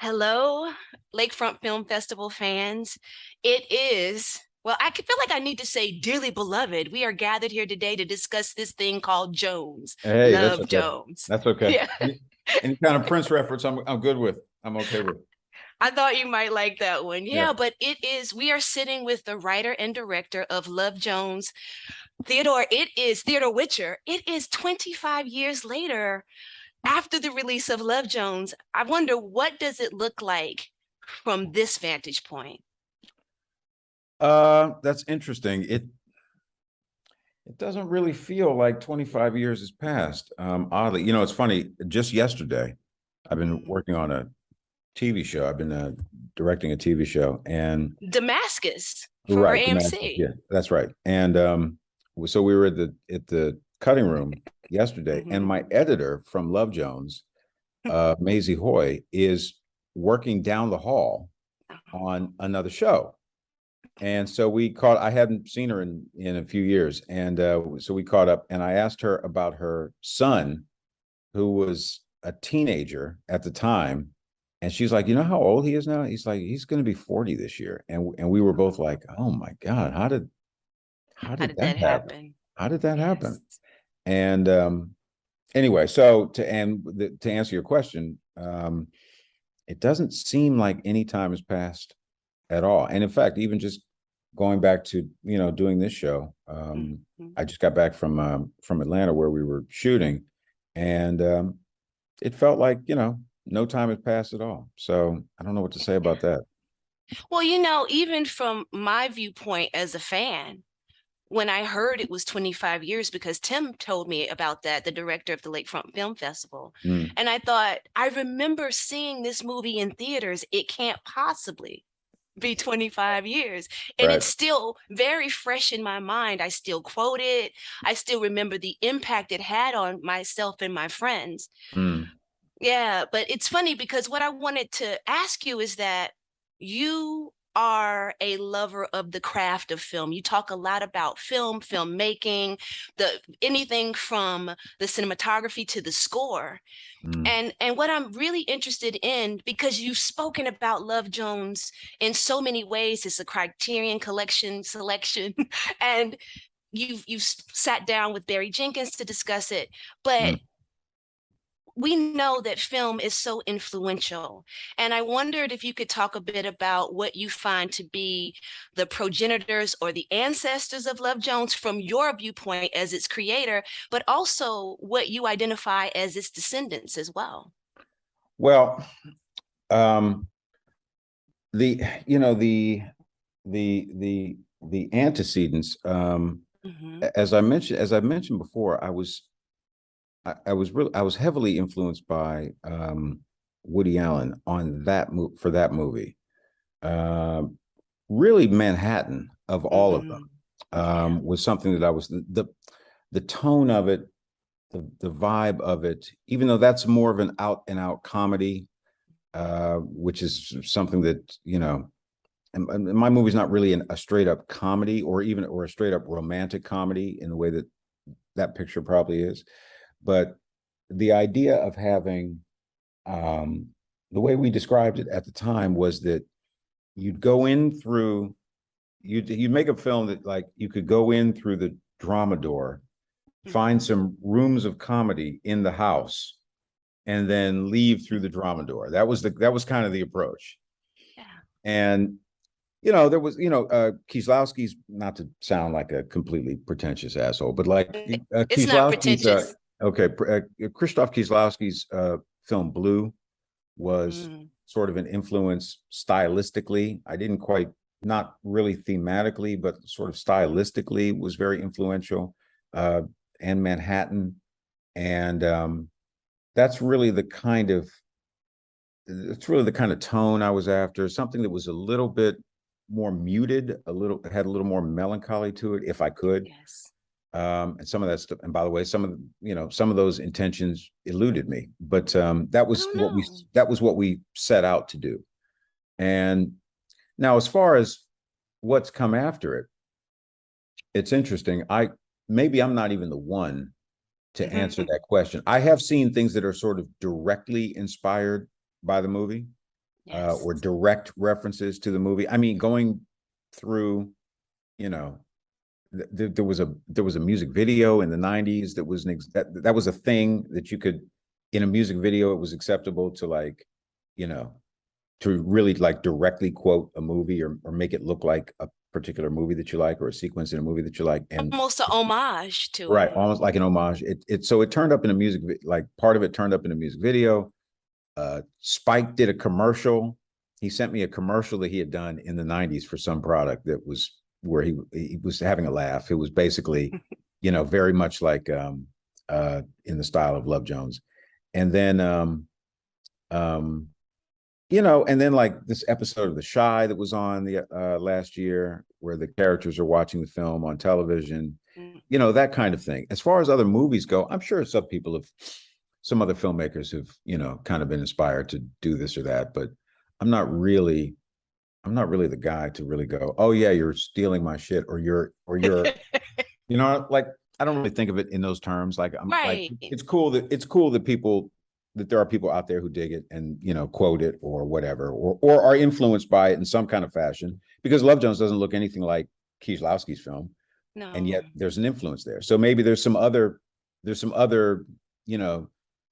Hello, Lakefront Film Festival fans. It is, well, I feel like I need to say dearly beloved. We are gathered here today to discuss this thing called Jones. Hey, that's Love okay. Jones. That's okay. Yeah, Any kind of Prince reference, I'm good with. I'm okay with. I thought you might like that one. Yeah. Yeah, but we are sitting with the writer and director of Love Jones, Theodore. It is Theodore Witcher. It is 25 years later after the release of Love Jones. I wonder, what does it look like from this vantage point? That's interesting. It doesn't really feel like 25 years has passed. Oddly, it's funny. Just yesterday, I've been Mm. working on a TV show. I've been directing a TV show, and Damascus for right, Damascus. AMC. Yeah, that's right. And so we were at the cutting room yesterday, and Mhm. my editor from Love Jones, Maisie Hoy, is working down the hall on another show. And so I hadn't seen her in a few years. And so we caught up, and I asked her about her son, who was a teenager at the time. And she's like, you know how old he is now? He's like, he's going to be 40 this year. And we were both like, oh my God, how How did did that that happen? happen? How did that Yes. happen? And anyway, so to answer your question, it doesn't seem like any time has passed at all. And in fact, even just going back to doing this show, Mhm. I just got back from Atlanta where we were shooting, and it felt like no time has passed at all. So I don't know what to say about that. Well, even from my viewpoint as a fan, when I heard it was 25 years, because Tim told me about that, the director of the Lakefront Film Festival. Mm, And I thought, I remember seeing this movie in theaters. It can't possibly be 25 years. And right. it's still very fresh in my mind. I still quote it. I still remember the impact it had on myself and my friends. Mm. Yeah, but it's funny because what I wanted to ask you is that you are a lover of the craft of film. You talk a lot about filmmaking, the anything from the cinematography to the score. Mm. And what I'm really interested in, because you've spoken about Love Jones in so many ways, it's a Criterion Collection selection, and you've sat down with Barry Jenkins to discuss it, but Mm. we know that film is so influential. And I wondered if you could talk a bit about what you find to be the progenitors or the ancestors of Love Jones from your viewpoint as its creator, but also what you identify as its descendants as well. Well, um, the you know the antecedents. Hmm. As I mentioned before, I was heavily influenced by Woody Allen on for that movie. Uh, Really, Manhattan of all of them Hmm. Yeah. was something that I was the tone of it, the vibe of it. Even though that's more of an out and out comedy, which is something that and my movie's not really a straight up comedy or a straight up romantic comedy in the way that that picture probably is. But the idea of having um, the way we described it at the time was that you'd go in through you'd make a film that like you could go in through the drama door, find Hmm. some rooms of comedy in the house, and then leave through the drama door. That was kind of the approach. Yeah. And there was Kieslowski's, not to sound like a completely pretentious asshole, but like It's not Kieslowski's pretentious. okay, Krzysztof Kieslowski's film Blue was Mm. sort of an influence stylistically. I didn't quite, not really thematically, but sort of stylistically was very influential. Uh, and Manhattan, and that's really the kind of it's really the kind of tone I was after. Something that was a little bit more muted, had a little more melancholy to it, if I could. Yes. And some of that stuff, and by the way, some of those intentions eluded me, but Oh no. that was what we set out to do. And now, as far as what's come after it, it's interesting. Maybe I'm not even the one to answer Hmm. that question. I have seen things that are sort of directly inspired by the movie, Yes. or direct references to the movie. I mean, going through, you know, there was a music video in the 90s that was that was a thing that you could, in a music video, it was acceptable to, like, you know, to really like directly quote a movie, or make it look like a particular movie that you like, or a sequence in a movie that you like. And Almost a homage to right, it. almost like an homage. So it turned up in a music, like part of it turned up in a music video. Spike did a commercial. He sent me a commercial that he had done in the 90s for some product that was where he was having a laugh. It was basically, very much like in the style of Love Jones. And then and then like this episode of The Chi that was on the last year, where the characters are watching the film on television, that kind of thing. As far as other movies go, I'm sure some other filmmakers have, kind of been inspired to do this or that, but I'm not really the guy to really go, oh yeah, you're stealing my shit, or you're, like, I don't really think of it in those terms. Like, I'm like, Right. it's cool that there are people out there who dig it and, quote it or whatever, or are influenced by it in some kind of fashion, because Love Jones doesn't look anything like Kieślowski's film. And yet No. there's an influence there. So maybe there's some other,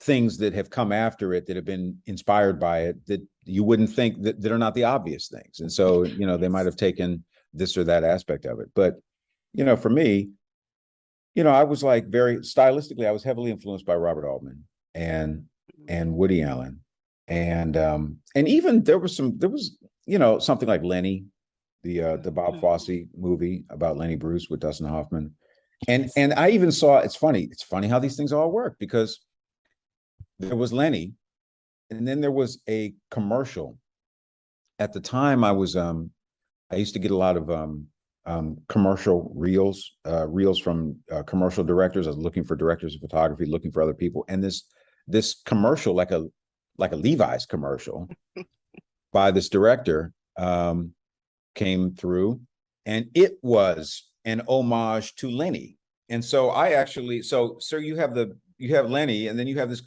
things that have come after it that have been inspired by it that you wouldn't think that are not the obvious things. And so, they might have taken this or that aspect of it. But, for me, I was like very stylistically, I was heavily influenced by Robert Altman and Woody Allen. And even there was, something like Lenny, the Bob Fosse movie about Lenny Bruce with Dustin Hoffman. And I even saw, it's funny how these things all work, because there was Lenny, and then there was a commercial. At the time, I used to get a lot of commercial reels from commercial directors. I was looking for directors of photography, looking for other people, and this commercial, like a Levi's commercial by this director, came through, and it was an homage to Lenny. And so I actually, so you have Lenny, and then you have this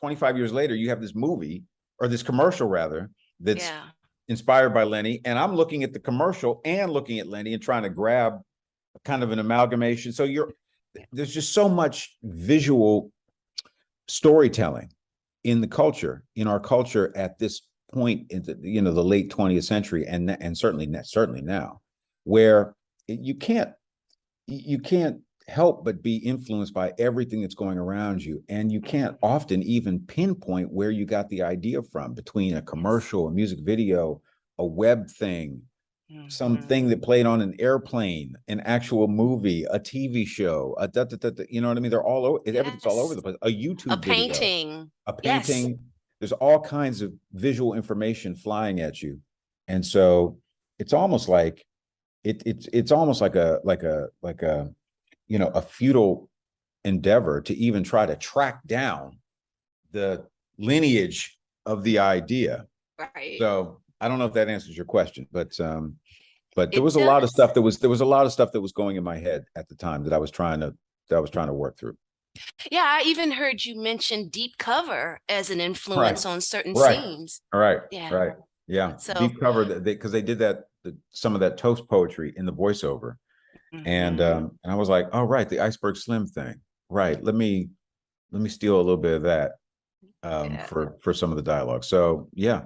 25 years later, you have this movie, or this commercial rather, that's inspired by Lenny. And I'm looking at the commercial and looking at Lenny and trying to grab kind of an amalgamation. So there's just so much visual storytelling in our culture at this point in the late 20th century, and certainly now, where you can't help but be influenced by everything that's going around you, and you can't often even pinpoint where you got the idea from, between a commercial, a music video, a web thing, something that played on an airplane, an actual movie, a TV show, you know what I mean? They're all over. Everything's all over the place. A YouTube video, painting, a painting. There's all kinds of visual information flying at you, and so it's almost like it's almost like a a futile endeavor to even try to track down the lineage of the idea. Right. So I don't know if that answers your question, but there was It a lot of does. stuff that was going in my head at the time that I was trying to work through. Yeah, I even heard you mention deep cover as an influence on certain Right. scenes. All right. Yeah. Right. Yeah. So Deep cover, because they did that, some of that toast poetry in the voiceover. And I was like, oh, right, the Iceberg Slim thing. Right. Let me steal a little bit of that for some of the dialogue. So yeah,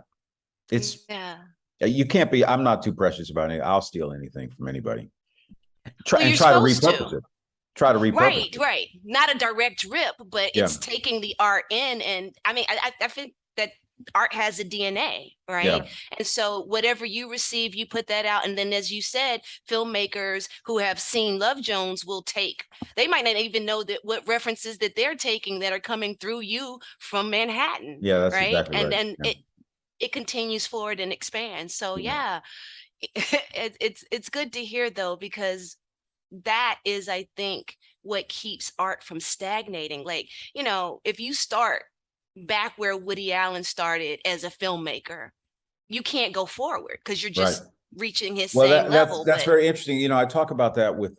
it's you can't be. I'm not too precious about it. I'll steal anything from anybody. Try to repurpose it. Try to repurpose it. Right. Not a direct rip, but it's taking the art in, and I mean, I think that art has a DNA, right? Yeah. And so whatever you receive, you put that out. And then, as you said, filmmakers who have seen Love Jones will they might not even know that what references that they're taking that are coming through you from Manhattan. Yeah, that's right. Exactly and right. then it continues forward and expands. So it's good to hear, though, because that is, I think, what keeps art from stagnating. Like, if you start back where Woody Allen started as a filmmaker, you can't go forward because you're just reaching his same level. That's very interesting. I talk about that with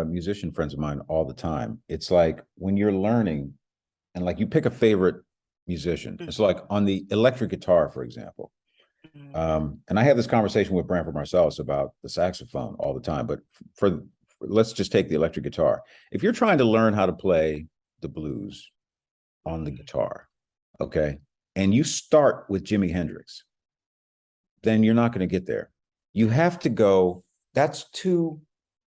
musician friends of mine all the time. It's like when you're learning, and like you pick a favorite musician. Mm-hmm. It's like on the electric guitar, for example. And I have this conversation with Branford Marsalis about the saxophone all the time, but for let's just take the electric guitar. If you're trying to learn how to play the blues on the guitar, okay, and you start with Jimi Hendrix, then you're not going to get there. You have to go, that's too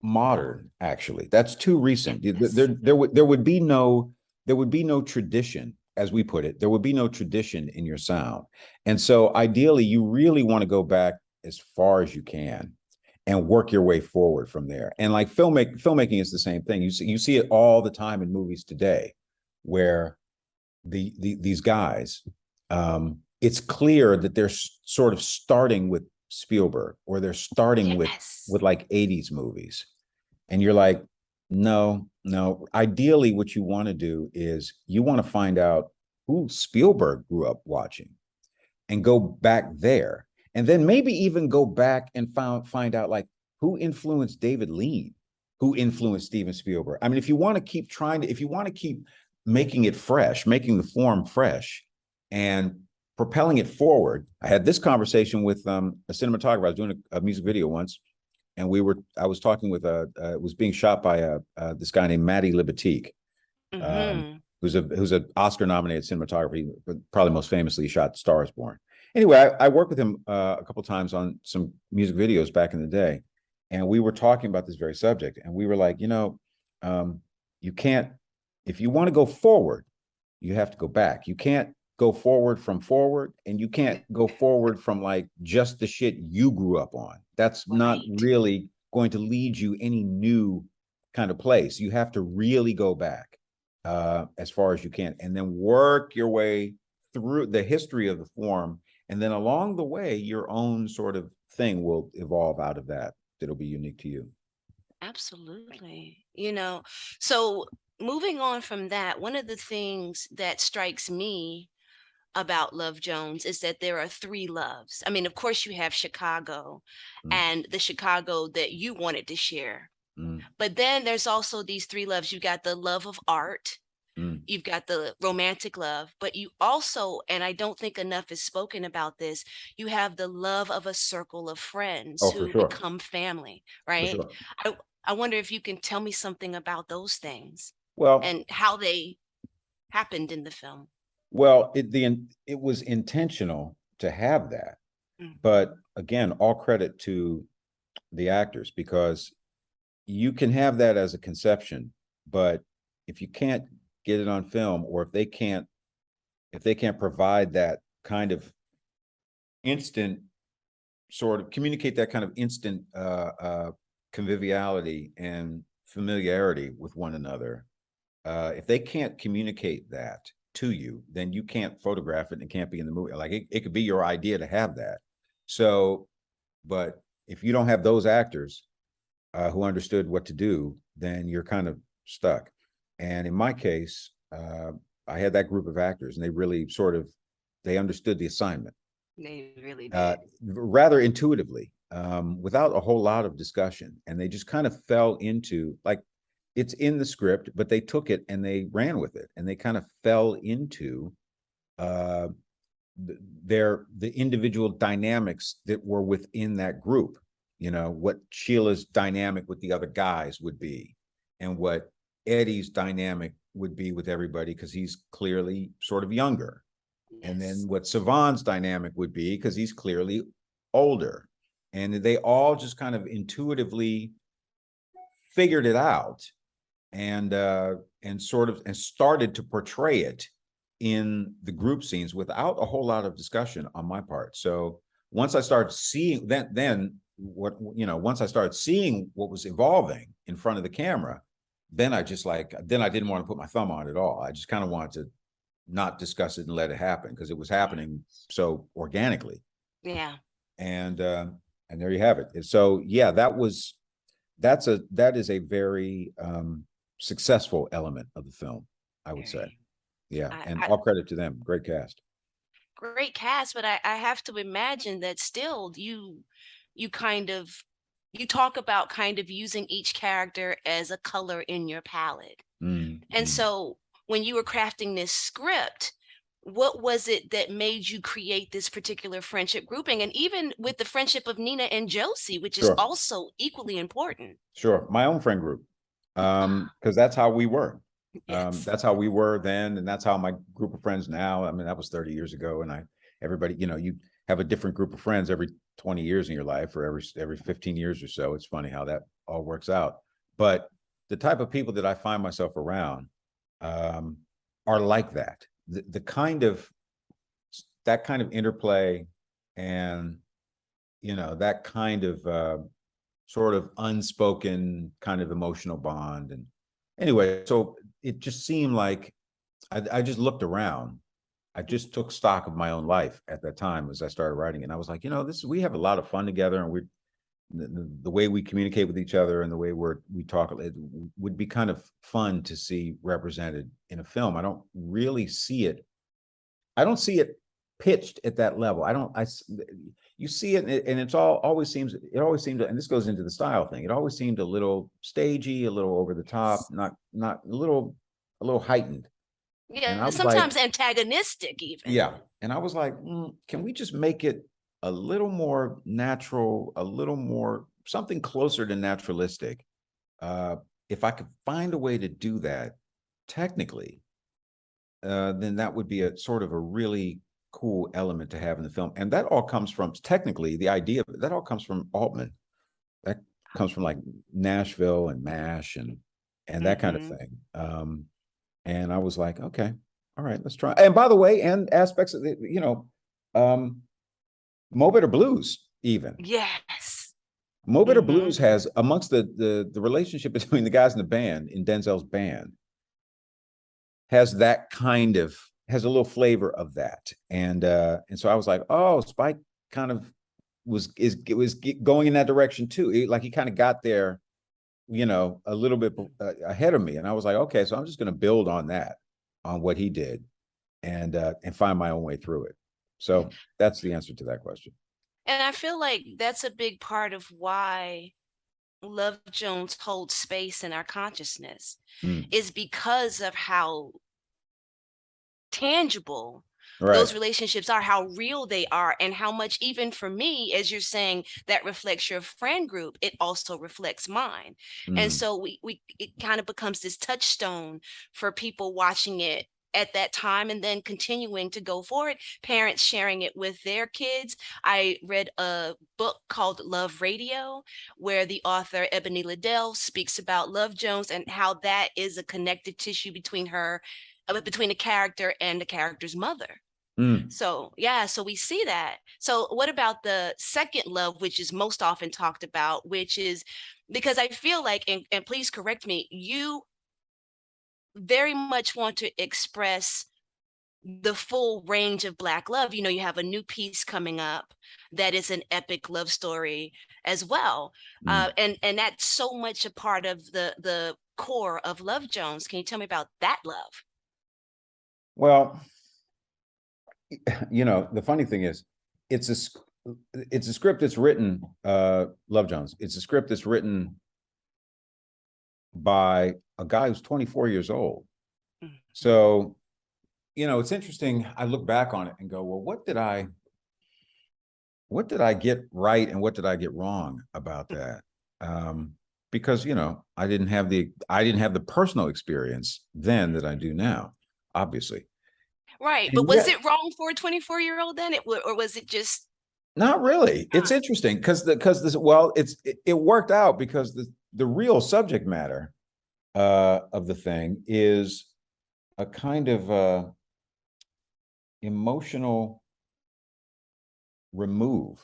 modern, actually. That's too recent. Yes. There would be no tradition, as we put it. There would be no tradition in your sound. And so ideally, you really want to go back as far as you can and work your way forward from there. And like filmmaking is the same thing. You see it all the time in movies today, where these guys, it's clear that they're sort of starting with Spielberg, or they're starting Yes. with like 80s movies. And you're like, no. Ideally, what you want to do is you want to find out who Spielberg grew up watching and go back there. And then maybe even go back and find out like who influenced David Lean, who influenced Steven Spielberg. I mean, if you want to keep making it fresh, making the form fresh and propelling it forward. I had this conversation with a cinematographer. I was doing a music video once, and I was talking with it was being shot by this guy named Matty Libatique, who's an Oscar nominated cinematographer, but probably most famously shot Star is Born. Anyway, I worked with him a couple times on some music videos back in the day, and we were talking about this very subject, and we were like, you can't, if you want to go forward, you have to go back. You can't go forward from forward, and you can't go forward from like just the shit you grew up on. That's not really going to lead you any new kind of place. You have to really go back as far as you can, and then work your way through the history of the form. And then along the way, your own sort of thing will evolve out of that. That'll be unique to you. Absolutely. So moving on from that, one of the things that strikes me about Love Jones is that there are three loves. I mean, of course, you have Chicago and the Chicago that you wanted to share. But then there's also these three loves. You've got the love of art, you've got the romantic love, but you also, and I don't think enough is spoken about this, you have the love of a circle of friends who become family, right? For sure. I wonder if you can tell me something about those things Well, and how they happened in the film. Well, it was intentional to have that, but again, all credit to the actors, because you can have that as a conception, but if you can't get it on film, or if they can't provide that kind of instant sort of communicate that kind of instant conviviality and familiarity with one another, if they can't communicate that to you, then you can't photograph it and it can't be in the movie. Like it could be your idea to have that. So, but if you don't have those actors who understood what to do, then you're kind of stuck. And in my case, I had that group of actors, and they really they understood the assignment. They really did. Rather intuitively, without a whole lot of discussion. And they just kind of fell into, like, it's in the script, but they took it and they ran with it, and they kind of fell into the individual dynamics that were within that group. What Sheila's dynamic with the other guys would be, and what Eddie's dynamic would be with everybody, because he's clearly sort of younger. Yes. And then what Savon's dynamic would be, because he's clearly older. And they all just kind of intuitively figured it out and started to portray it in the group scenes without a whole lot of discussion on my part. So once I started seeing once I started seeing what was evolving in front of the camera, then I didn't want to put my thumb on it at all. I just kind of wanted to not discuss it and let it happen, because it was happening so organically. Yeah. And there you have it. And so, yeah, that is a very successful element of the film, I would say. Yeah. And all credit to them. Great cast. Great cast, but I have to imagine that still you talk about kind of using each character as a color in your palette. And so when you were crafting this script, what was it that made you create this particular friendship grouping? And even with the friendship of Nina and Josie, which is Sure. also equally important. Sure. My own friend group. Because that's how we were. Yes. That's how we were then, and that's how my group of friends now. I mean, that was 30 years ago, and everybody, you have a different group of friends every 20 years in your life, or every 15 years or so. It's funny how that all works out. But the type of people that I find myself around are like that. The kind of that kind of interplay, and that kind of sort of unspoken kind of emotional bond. And anyway, so it just seemed like I just looked around. I just took stock of my own life at that time as I started writing it. And I was like, we have a lot of fun together, and the way we communicate with each other and the way we talk, it would be kind of fun to see represented in a film. I don't really see it. I don't see it pitched at that level. You see it, and it always seemed, and this goes into the style thing. It always seemed a little stagey, a little over the top, not a little heightened. And I Yeah, was like, sometimes antagonistic even. yeah. And I was like, can we just make it a little more natural, a little more something closer to naturalistic? If I could find a way to do that technically, then that would be a sort of a really cool element to have in the film. And that all comes from, technically, the idea of it, that all comes from Altman. That comes from like Nashville and MASH and that kind of Mm-hmm. thing. And I was like, okay, all right, let's try. And by the way, and aspects of it, Mo Better Blues, even. Yes. Mo Better Mm-hmm. Blues has, amongst the relationship between the guys in the band, in Denzel's band, has a little flavor of that. And so I was like, oh, Spike kind of was going in that direction too. Like he kind of got there, a little bit ahead of me. And I was like, okay, so I'm just going to build on that, on what he did, and find my own way through it. So that's the answer to that question. And I feel like that's a big part of why Love Jones holds space in our consciousness, Mm. is because of how tangible Right. those relationships are, how real they are, and how much, even for me, as you're saying, that reflects your friend group, it also reflects mine. And Mm. so we it kind of becomes this touchstone for people watching it at that time and then continuing to go forward, parents sharing it with their kids. I read a book called Love Radio, where the author Ebony Liddell speaks about Love Jones and how that is a connective tissue between her, between the character and the character's mother. Mm. So yeah, so we see that. So what about the second love, which is most often talked about, which is, because I feel like, and please correct me, you very much want to express the full range of Black love. You have a new piece coming up that is an epic love story as well. Mm. And that's so much a part of the core of Love Jones. Can you tell me about that love? Well, the funny thing is, it's a script that's written, Love Jones. It's a script that's written by a guy who's 24 years old. Mhm. So, it's interesting. I look back on it and go, well, what did I get right and what did I get wrong about that? Because I didn't have the personal experience then that I do now, obviously. Right. But And was yet, it wrong for a 24-year-old then? Or was it just not really. It's not? interesting because it worked out because the real subject matter of the thing is a kind of emotional remove.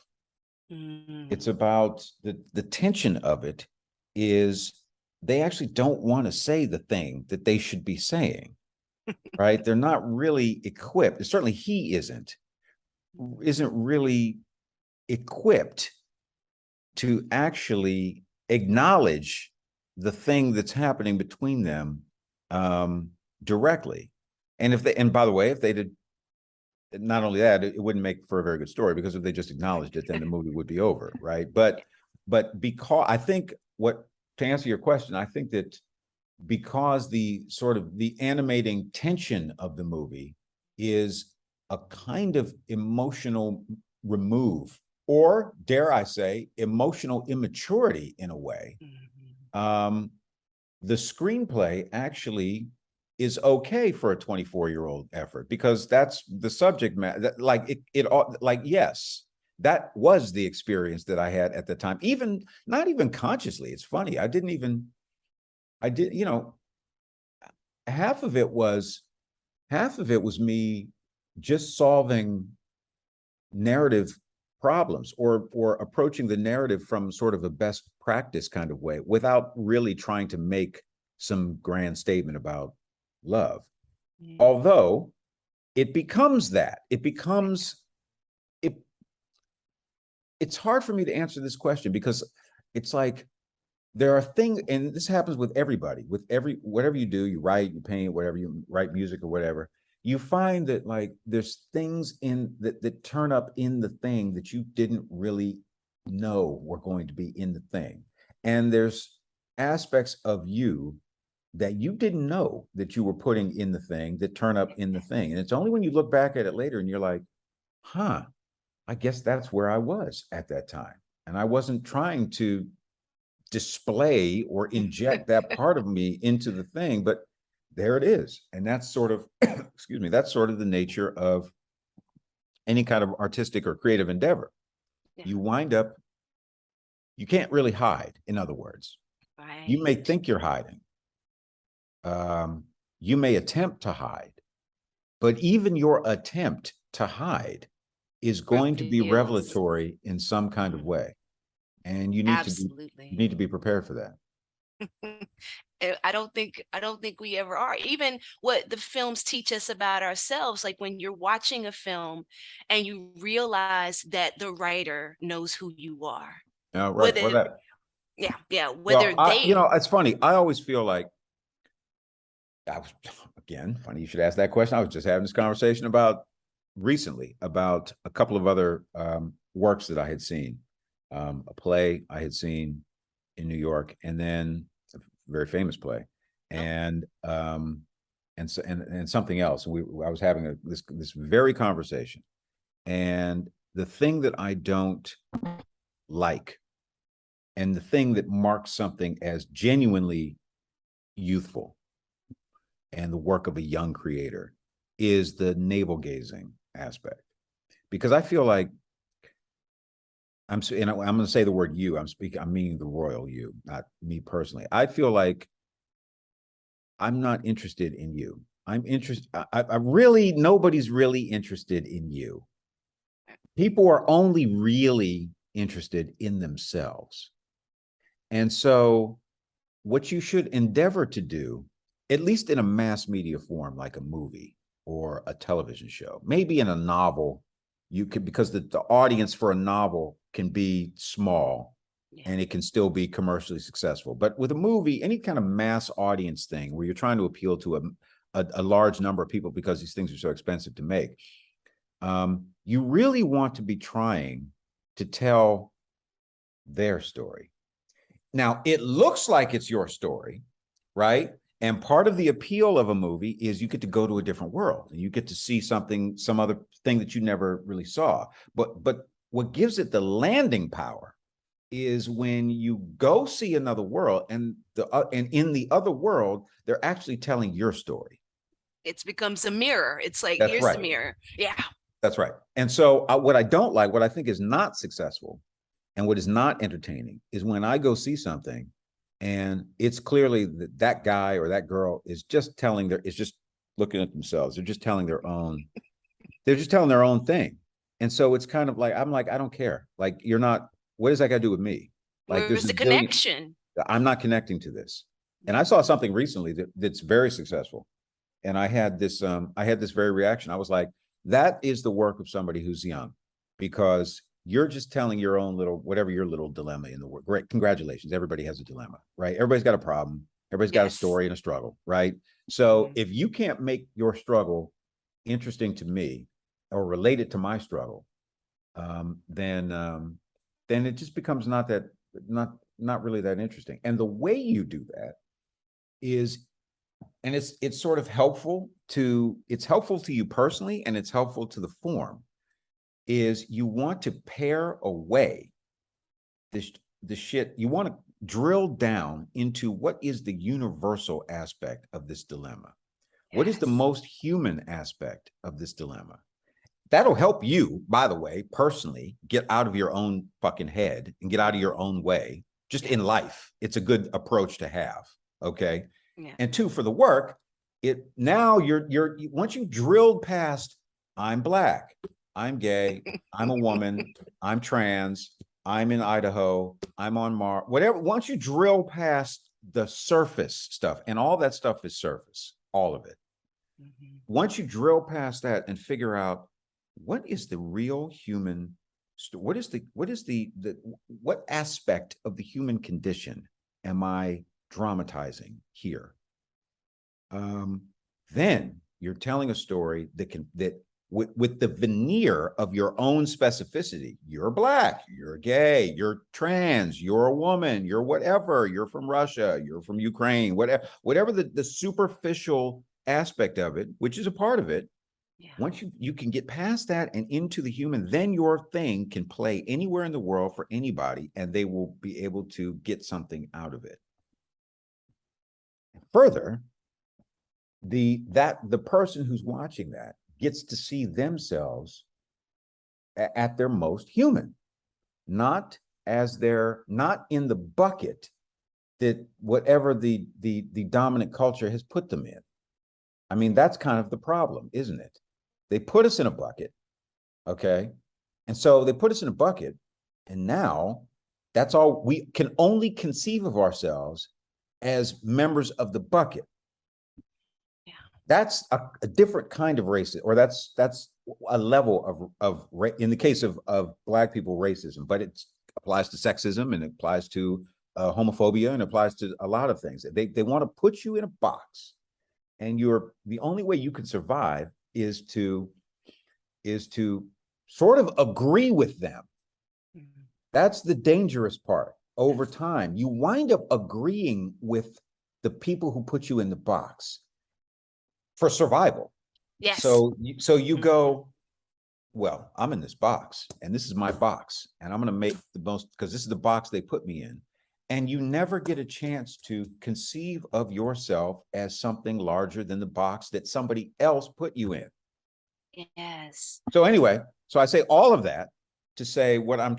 It's Mm. about the tension of it is they actually don't want to say the thing that they should be saying, right? They're not really equipped. Certainly he isn't really equipped to actually acknowledge the thing that's happening between them directly. And by the way, if they did, not only that, it wouldn't make for a very good story, because if they just acknowledged it, then the movie would be over, right? But because I think to answer your question, I think that because the sort of the animating tension of the movie is a kind of emotional remove, or dare I say, emotional immaturity in a way. The screenplay actually is okay for a 24-year-old effort, because that's the subject matter. Like like, yes, that was the experience that I had at the time, even not even consciously. It's funny. I did, you know, half of it was me just solving narrative problems, or approaching the narrative from sort of a best practice kind of way, without really trying to make some grand statement about love. Although it becomes that, it's hard for me to answer this question, because it's like, there are things, and this happens with everybody, whatever you do, you write, you paint, whatever, you write music or whatever, you find that, like, there's things in that turn up in the thing that you didn't really know were going to be in the thing. And there's aspects of you that you didn't know that you were putting in the thing that turn up in the thing. And it's only when you look back at it later and you're like, huh, I guess that's where I was at that time. And I wasn't trying to display or inject that part of me into the thing, but there it is. And that's sort of, excuse me, that's sort of the nature of any kind of artistic or creative endeavor. You wind up, you can't really hide, in other words. You may think you're hiding. You may attempt to hide, but even your attempt to hide is going to be revelatory in some kind of way. And you need to be prepared for that. I don't think we ever are. Even what the films teach us about ourselves, like when you're watching a film and you realize that the writer knows who you are. Right. Whether, whether you know, it's funny. I always feel like, again, funny you should ask that question. I was just having this conversation recently about a couple of other works that I had seen. A play I had seen in New York, and then a very famous play, and something else. And I was having this very conversation, and the thing that I don't like, and the thing that marks something as genuinely youthful and the work of a young creator, is the navel gazing aspect. Because I feel like, I'm going to say the word you, I'm meaning the royal you, not me personally. I feel like I'm not interested in you. I'm interested. I really, nobody's really interested in you. People are only really interested in themselves. And so what you should endeavor to do, at least in a mass media form, like a movie or a television show, maybe in a novel, you could, because the audience for a novel can be small and it can still be commercially successful. But with a movie, any kind of mass audience thing where you're trying to appeal to a large number of people, because these things are so expensive to make, you really want to be trying to tell their story. Now, it looks like it's your story, right? And part of the appeal of a movie is you get to go to a different world, and you get to see something, some other thing that you never really saw. But what gives it the landing power is when you go see another world, and in the other world, they're actually telling your story. It becomes a mirror. It's like, here's the mirror. Yeah. That's right. And so what I don't like, what I think is not successful, and what is not entertaining, is when I go see something and it's clearly that guy or that girl is just looking at themselves. They're just telling their own thing. And so it's kind of like, I'm like, I don't care. Like, you're not, what does that got to do with me? Like, there's the connection. I'm not connecting to this. And I saw something recently that's very successful. And I had this very reaction. I was like, that is the work of somebody who's young, because you're just telling your own little, whatever your little dilemma in the world. Great, congratulations. Everybody has a dilemma, right? Everybody's got a problem. Everybody's got a story and a struggle, right? So if you can't make your struggle interesting to me or relate it to my struggle, then it just becomes not really that interesting. And the way you do that is and it's sort of helpful to, it's helpful to you personally, and it's helpful to the form, is you want to pare away the shit. You want to drill down into what is the universal aspect of this dilemma. What is the most human aspect of this dilemma? That'll help you, by the way, personally, get out of your own fucking head and get out of your own way, just in life. It's a good approach to have. Okay. Yeah. And two, for the work, now you're once you drilled past, I'm Black, I'm gay, I'm a woman, I'm trans, I'm in Idaho, I'm on Mars, whatever. Once you drill past the surface stuff, and all that stuff is surface, all of it. Once you drill past that and figure out what is the real human, what aspect of the human condition am I dramatizing here? Then you're telling a story that with the veneer of your own specificity. You're Black, you're gay, you're trans, you're a woman, you're whatever, you're from Russia, you're from Ukraine, whatever the superficial aspect of it, which is a part of it. Yeah. Once you can get past that and into the human, then your thing can play anywhere in the world for anybody, and they will be able to get something out of it. Further, the person who's watching that gets to see themselves at their most human, not in the bucket that whatever the dominant culture has put them in. I mean, that's kind of the problem, isn't it? They put us in a bucket, okay? And so they put us in a bucket, and now that's all we can only conceive of ourselves as members of the bucket. Yeah. That's a different kind of racism, or that's a level of in the case of Black people, racism, but it applies to sexism, and it applies to homophobia, and it applies to a lot of things. They want to put you in a box, and the only way you can survive is to sort of agree with them. Mm-hmm. That's the dangerous part. Over time, you wind up agreeing with the people who put you in the box for survival. Yes. So you go, well, I'm in this box, and this is my box, and I'm going to make the most, because this is the box they put me in. And you never get a chance to conceive of yourself as something larger than the box that somebody else put you in. Yes. So anyway, so I say all of that to say what I've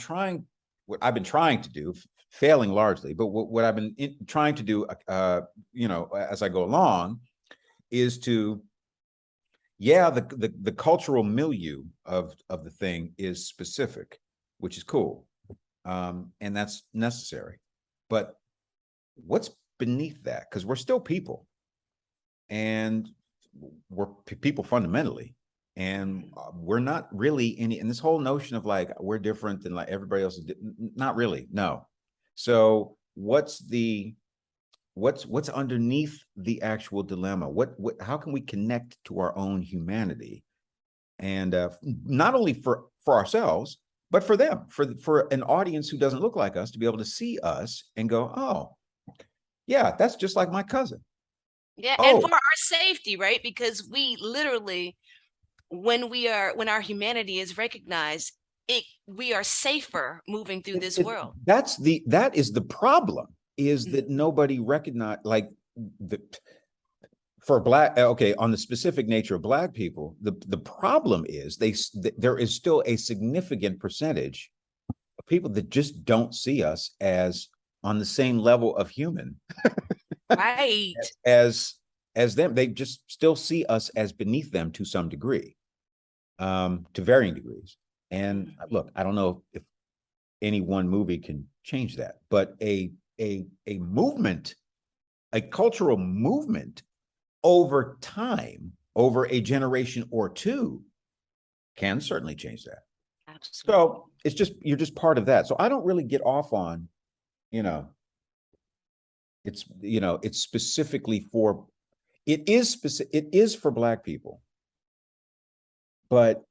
been trying to do, failing largely, but what I've been trying to do, as I go along, is to, the cultural milieu of the thing is specific, which is cool, and that's necessary. But what's beneath that? Because we're still people, and we're people fundamentally, and we're not really and this whole notion of like we're different than like everybody else is, not really, no. So what's underneath the actual dilemma? How can we connect to our own humanity, and not only for ourselves, but for them, for an audience who doesn't look like us, to be able to see us and go, oh, yeah, that's just like my cousin. Yeah, and for our safety, right? Because we literally, when our humanity is recognized, we are safer moving through this world. That is the problem, is that nobody recognized, like for Black, okay, on the specific nature of Black people, the problem is there is still a significant percentage of people that just don't see us as on the same level of human, right? as them. They just still see us as beneath them to some degree, to varying degrees. And look, I don't know if any one movie can change that, but a movement, a cultural movement over time, over a generation or two, can certainly change that. Absolutely. So it's just, you're just part of that. So I don't really get off on, it's specifically for, it is for Black people, but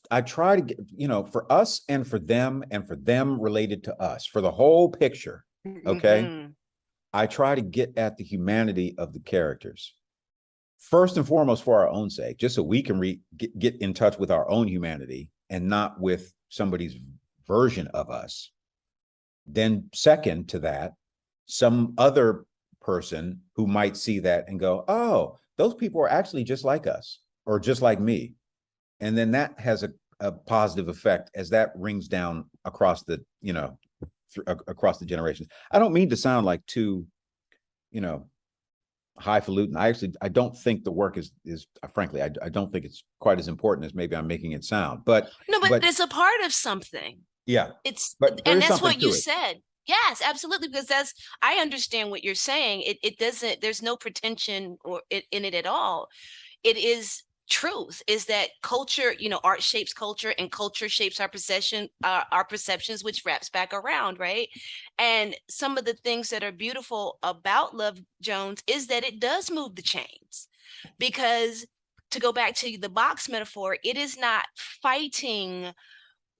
I try to get, for us and for them related to us, for the whole picture. Okay. Mm-hmm. I try to get at the humanity of the characters. First and foremost, for our own sake, just so we can get in touch with our own humanity and not with somebody's version of us. Then second to that, some other person who might see that and go, oh, those people are actually just like us or just like me. And then that has a positive effect as that rings down across the, across the generations. I don't mean to sound like too, highfalutin. I don't think the work is frankly, I don't think it's quite as important as maybe I'm making it sound. But it's a part of something. Yeah, it's but and that's what you said. Yes, absolutely, because I understand what you're saying. It doesn't, there's no pretension in it at all. It is truth, is that culture, art shapes culture and culture shapes our perceptions, which wraps back around, right? And some of the things that are beautiful about Love Jones is that it does move the chains, because to go back to the box metaphor, it is not fighting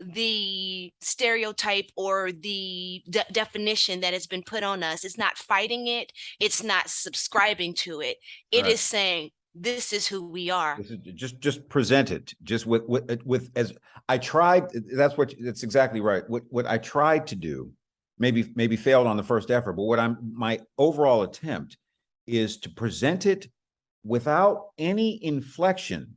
the stereotype or the definition that has been put on us. It's not fighting it. It's not subscribing to it. It is saying, this is who we are. This is just present it, just with as I tried. That's exactly right. What I tried to do, maybe failed on the first effort, but my overall attempt is to present it without any inflection.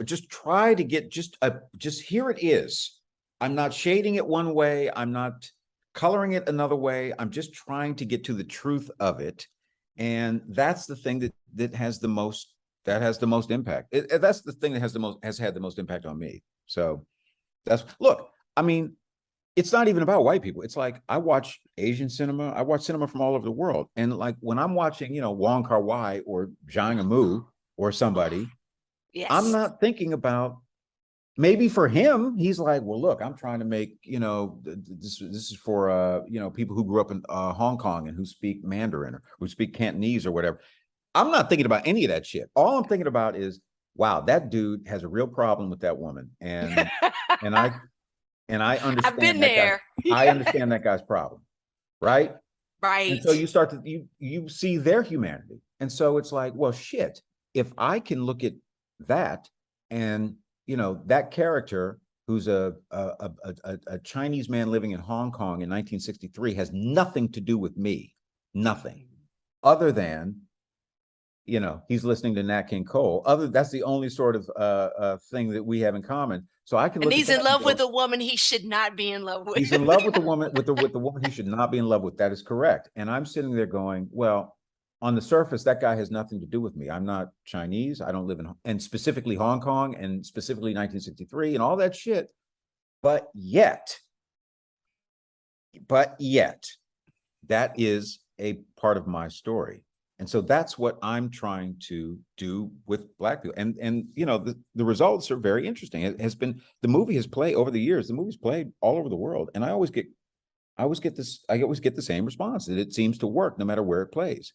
Just try to get just here it is. I'm not shading it one way. I'm not coloring it another way. I'm just trying to get to the truth of it. And that's the thing that has the most impact. That's the thing that has had the most impact on me. So look, I mean, it's not even about white people. It's like, I watch Asian cinema. I watch cinema from all over the world. And like when I'm watching, Wong Kar-wai or Zhang Yimou or somebody, yes, I'm not thinking about, maybe for him, he's like, well, look, I'm trying to make, this is for, people who grew up in Hong Kong and who speak Mandarin or who speak Cantonese or whatever. I'm not thinking about any of that shit. All I'm thinking about is, wow, that dude has a real problem with that woman. And, I understand. I've been there. I understand that guy's problem. Right. Right. And so you start to, you see their humanity. And so it's like, well, shit, if I can look at that and, that character who's a Chinese man living in Hong Kong in 1963 has nothing to do with me, nothing other than, he's listening to Nat King Cole. That's the only sort of thing that we have in common. So I can. And he's in love with a woman he should not be in love with. He's in love with the woman with the woman he should not be in love with. That is correct. And I'm sitting there going, well, on the surface, that guy has nothing to do with me. I'm not Chinese. I don't live and specifically Hong Kong and specifically 1963 and all that shit. But yet, that is a part of my story. And so that's what I'm trying to do with Black people. And the results are very interesting. It has been, the movie has played over the years. The movie's played all over the world. And I always get the same response, that it seems to work no matter where it plays.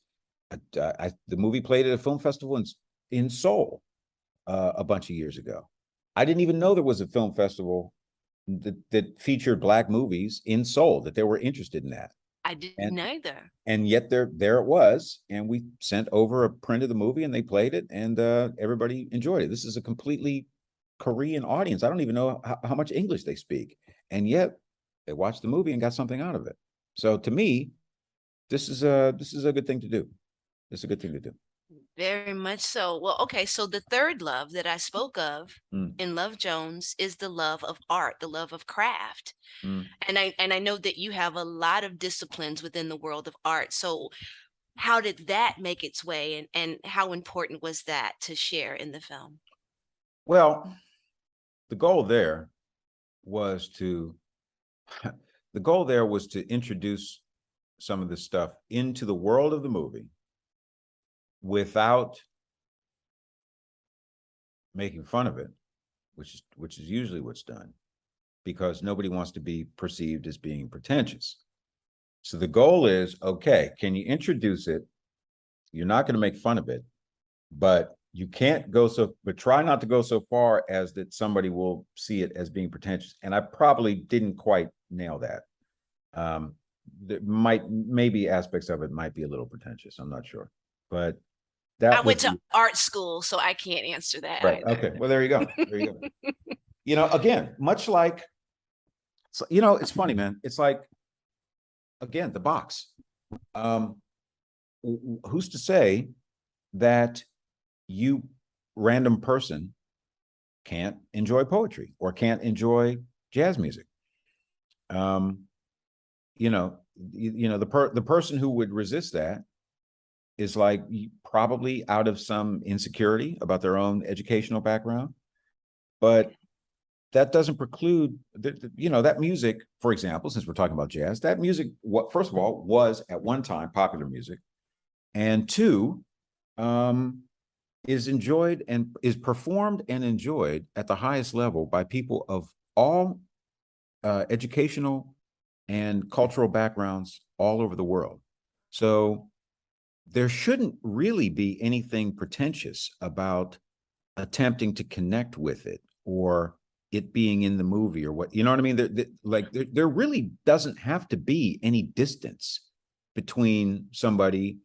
The movie played at a film festival in Seoul a bunch of years ago. I didn't even know there was a film festival that featured Black movies in Seoul, that they were interested in that. I didn't either. And yet there it was. And we sent over a print of the movie and they played it and everybody enjoyed it. This is a completely Korean audience. I don't even know how much English they speak. And yet they watched the movie and got something out of it. So to me, this is a good thing to do. It's a good thing to do. Very much so. Well, okay, so the third love that I spoke of in Love Jones is the love of art, the love of craft. And I know that you have a lot of disciplines within the world of art. So how did that make its way, and how important was that to share in the film? Well, the goal there was to introduce some of this stuff into the world of the movie without making fun of it, which is usually what's done, because nobody wants to be perceived as being pretentious. So the goal is, okay, can you introduce it? You're not going to make fun of it, but you can't go but try not to go so far as that somebody will see it as being pretentious. And I probably didn't quite nail that. there maybe aspects of it might be a little pretentious. I'm not sure, but I that went would to be art school, so I can't answer that right. either. Okay, well there you go. There you go. You know, again, much like, you know, it's funny, man. It's like, again, the box. Um, who's to say that you, random person, can't enjoy poetry or can't enjoy jazz music? You know, the person who would resist that is like probably out of some insecurity about their own educational background, but that doesn't preclude that, you know, that music, for example, since we're talking about jazz, that music, what, first of all, was at one time popular music, and two, is enjoyed and is performed and enjoyed at the highest level by people of all educational and cultural backgrounds all over the world. So there shouldn't really be anything pretentious about attempting to connect with it or it being in the movie or what, you know what I mean? There really doesn't have to be any distance between somebody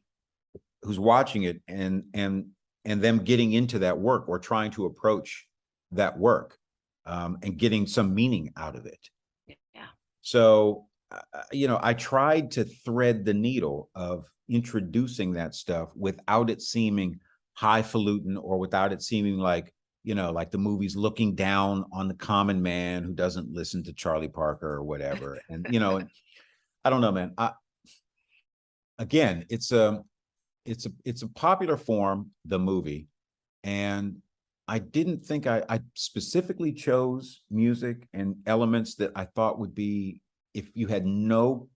who's watching it and them getting into that work or trying to approach that work, and getting some meaning out of it. Yeah. So, you know, I tried to thread the needle of introducing that stuff without it seeming highfalutin or without it seeming like, you know, like the movie's looking down on the common man who doesn't listen to Charlie Parker or whatever. And, you know, I don't know, man. Again, it's a popular form, the movie, and I didn't think I specifically chose music and elements that I thought would be, if you had no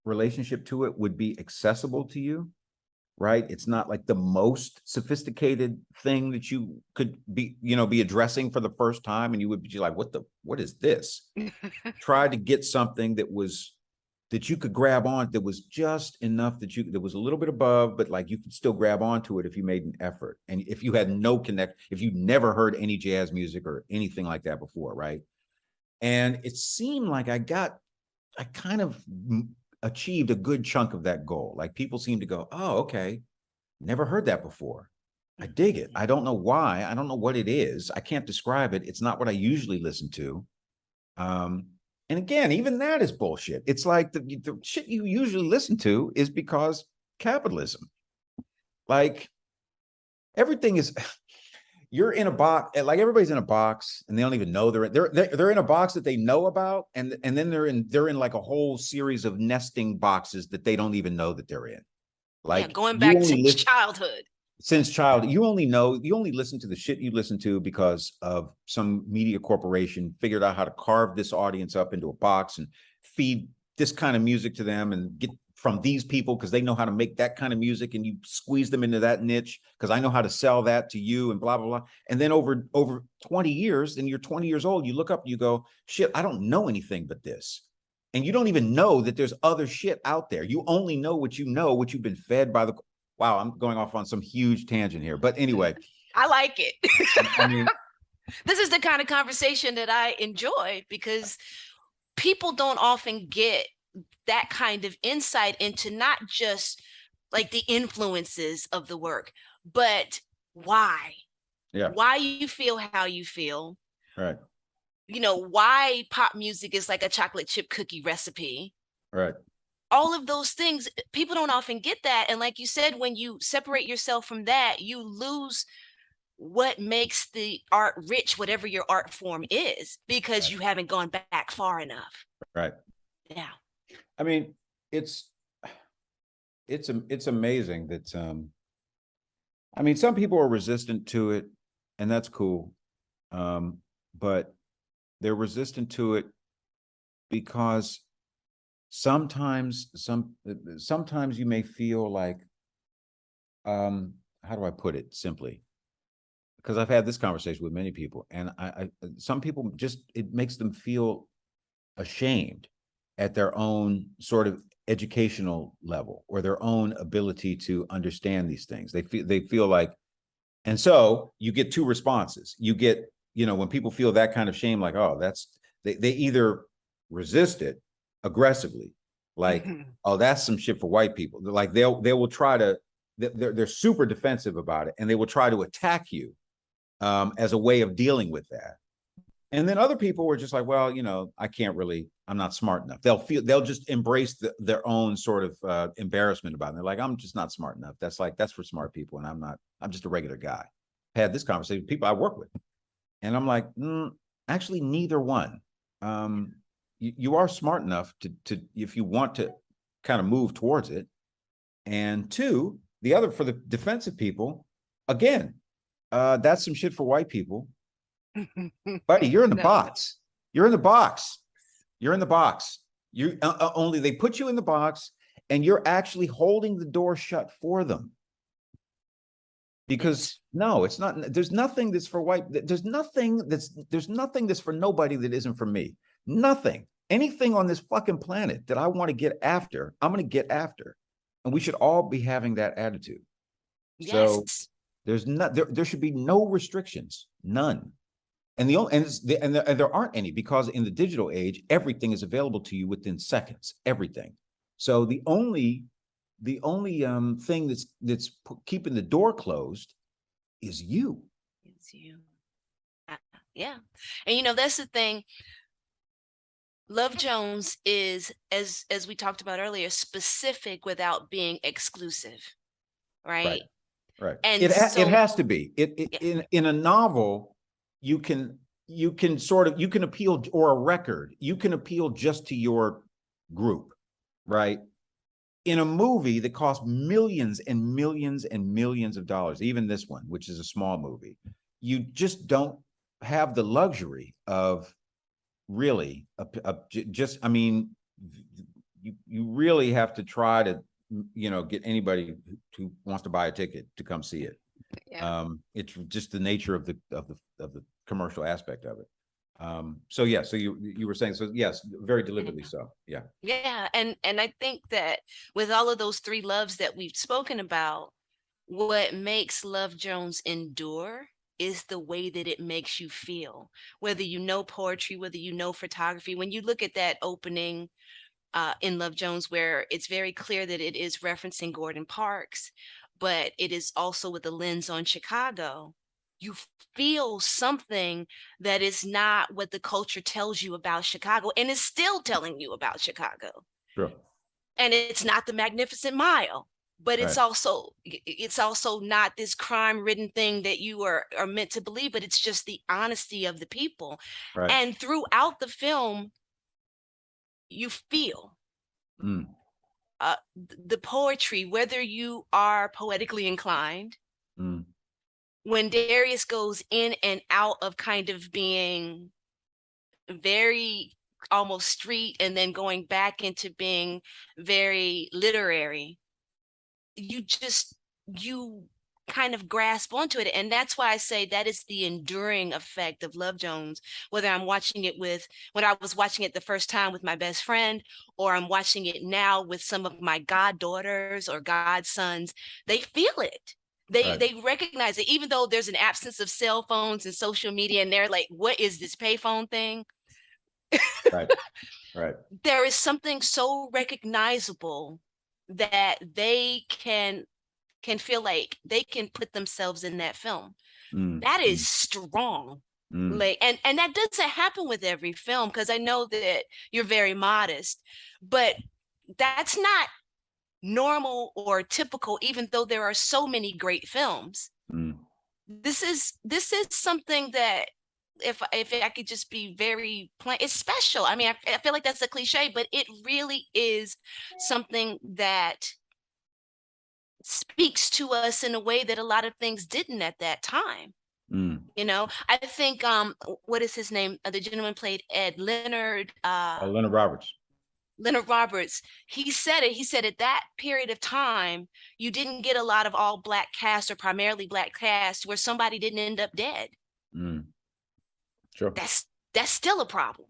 relationship to it, would be accessible to you, right? It's not like the most sophisticated thing that you could be, you know, be addressing for the first time, and you would be like, what is this? Try to get something that you could grab on, that was just enough that was a little bit above, but like you could still grab onto it if you made an effort. And if you had if you never heard any jazz music or anything like that before, right? And it seemed like I kind of achieved a good chunk of that goal. Like people seem to go, oh, okay, never heard that before. I dig it. I don't know why. I don't know what it is. I can't describe it. It's not what I usually listen to. And again, even that is bullshit. It's like the shit you usually listen to is because capitalism. Like everything is, you're in a box, like everybody's in a box and they don't even know they're in a box that they know about, and then they're in like a whole series of nesting boxes that they don't even know that they're in. Yeah, Like going you back only to childhood. since child, you only listen to the shit you listen to because of some media corporation figured out how to carve this audience up into a box and feed this kind of music to them and get from these people because they know how to make that kind of music, and you squeeze them into that niche because I know how to sell that to you and blah, blah, blah. And then over 20 years, and you're 20 years old, you look up and you go, shit, I don't know anything but this. And you don't even know that there's other shit out there. You only know, what you've been fed by the. Wow, I'm going off on some huge tangent here. But anyway. I like it. I mean, this is the kind of conversation that I enjoy because people don't often get that kind of insight into not just like the influences of the work, but why. Yeah. Why you feel how you feel. Right. You know, why pop music is like a chocolate chip cookie recipe. Right. All of those things, people don't often get that. And like you said, when you separate yourself from that, you lose what makes the art rich, whatever your art form is, because you haven't gone back far enough. Right. Yeah. I mean, it's amazing that I mean, some people are resistant to it, and that's cool. But they're resistant to it because sometimes you may feel like, how do I put it simply? Because I've had this conversation with many people, and some people just, it makes them feel ashamed at their own sort of educational level or their own ability to understand these things. They feel like, and so you get two responses. You get, you know, when people feel that kind of shame, like, oh, they either resist it aggressively Like, oh, that's some shit for white people. Like they will try to, they're super defensive about it, and they will try to attack you as a way of dealing with that. And then other people were just like, well, you know, I can't really, I'm not smart enough. They'll just embrace their own sort of embarrassment about it. They're like, I'm just not smart enough. That's for smart people. And I'm just a regular guy. I had this conversation with people I work with. And I'm like, actually, neither one. You are smart enough to, if you want to kind of move towards it. And two, the other, for the defensive people, again, that's some shit for white people. Buddy, you're in the box. You're in the box. You're in the box. You only they put you in the box, and you're actually holding the door shut for them. Because no, it's not. There's nothing that's for white. There's nothing that's for nobody that isn't for me. Nothing. Anything on this fucking planet that I want to get after, I'm going to get after, and we should all be having that attitude. Yes. So there should be no restrictions, none. And there aren't any, because in the digital age, everything is available to you within seconds, everything. So the only thing that's keeping the door closed is you. It's you. Yeah. And you know, that's the thing. Love Jones is, as we talked about earlier, specific without being exclusive. Right. Right. And it has to be. In a novel, you can appeal, or a record, you can appeal just to your group, right? In a movie that costs millions and millions and millions of dollars, even this one, which is a small movie, you just don't have the luxury of really I mean, you really have to try to, you know, get anybody who wants to buy a ticket to come see it. Yeah. It's just the nature of the commercial aspect of it. So yeah, so you were saying, so yes, very deliberately so. Yeah. Yeah. And I think that with all of those three loves that we've spoken about, what makes Love Jones endure is the way that it makes you feel. Whether you know poetry, whether you know photography, when you look at that opening in Love Jones, where it's very clear that it is referencing Gordon Parks, but it is also with a lens on Chicago, you feel something that is not what the culture tells you about Chicago, and is still telling you about Chicago. Sure. And it's not the Magnificent Mile, but it's Right. also not this crime-ridden thing that you are meant to believe, but it's just the honesty of the people. Right. And throughout the film, you feel the poetry, whether you are poetically inclined. When Darius goes in and out of kind of being very almost street and then going back into being very literary, you kind of grasp onto it. And that's why I say that is the enduring effect of Love Jones, whether I'm watching it when I was watching it the first time with my best friend, or I'm watching it now with some of my goddaughters or godsons. They feel it. They recognize it, even though there's an absence of cell phones and social media, and they're like, what is this payphone thing? Right. There is something so recognizable that they can feel like they can put themselves in that film. That is strong. Like, and that doesn't happen with every film, because I know that you're very modest, but that's not normal or typical, even though there are so many great films. This is something that, if I could just be very plain, it's special. I mean, I feel like that's a cliche, but it really is something that speaks to us in a way that a lot of things didn't at that time. You know, I think what is his name? The gentleman played Ed, Leonard Roberts. Leonard Roberts, he said it. He said at that period of time, you didn't get a lot of all Black cast or primarily Black cast where somebody didn't end up dead. Sure. That's still a problem,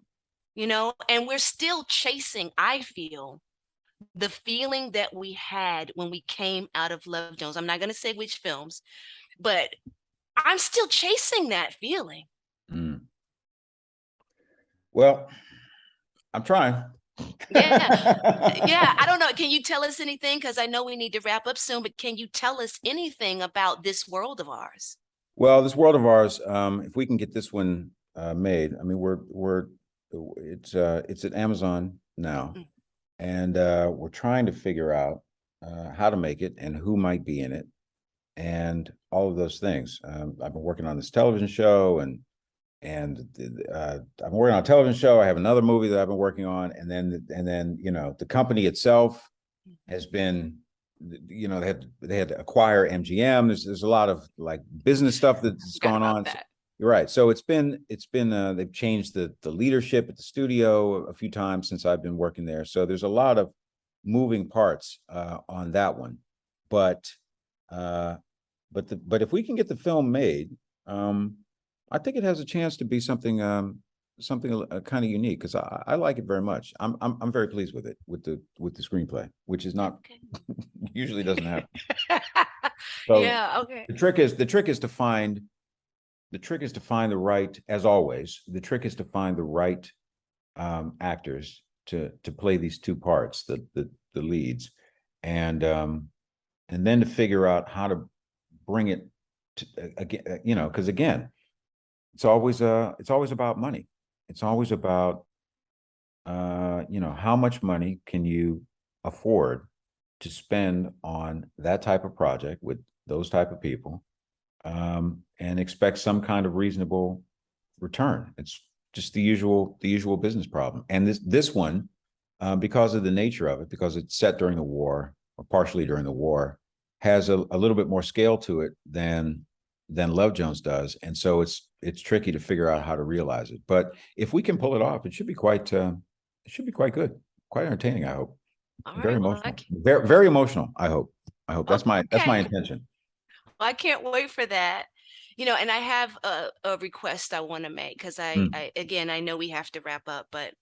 you know, and we're still chasing, I feel, the feeling that we had when we came out of Love Jones. I'm not going to say which films, but I'm still chasing that feeling. Well, I'm trying. Yeah. Yeah. I don't know. Can you tell us anything? Because I know we need to wrap up soon, but can you tell us anything about this world of ours? Well, this world of ours, if we can get this one made, I mean, it's at Amazon now, Mm. and we're trying to figure out how to make it and who might be in it and all of those things. I've been working on this television show, and I've been working on a television show. I have another movie that I've been working on, and then the company itself has been, they had to acquire MGM. There's a lot of like business stuff that's Forgot gone about on. So, that. you're right. So it's been they've changed the leadership at the studio a few times since I've been working there. So there's a lot of moving parts on that one, but uh, but if we can get the film made, um, I think it has a chance to be something kind of unique because I like it very much. I'm very pleased with it with the screenplay, which is not Okay. usually doesn't happen. So Yeah. Okay. the trick is to find the right, as always. The trick is to find the right actors to play these two parts, the leads, and um, and then to figure out how to bring it to, again, because again, it's always about money. It's always about how much money can you afford to spend on that type of project with those type of people, and expect some kind of reasonable return. It's just the usual business problem. And this one, because of the nature of it, because it's set during the war or partially during the war, has a little bit more scale to it than Love Jones does, and so it's tricky to figure out how to realize it. But if we can pull it off, it should be quite good, quite entertaining. I hope. All Very right. Well, emotional, very emotional. I hope that's my okay. intention. Well, I can't wait for that. And I have a request I want to make because Mm. again, I know we have to wrap up, but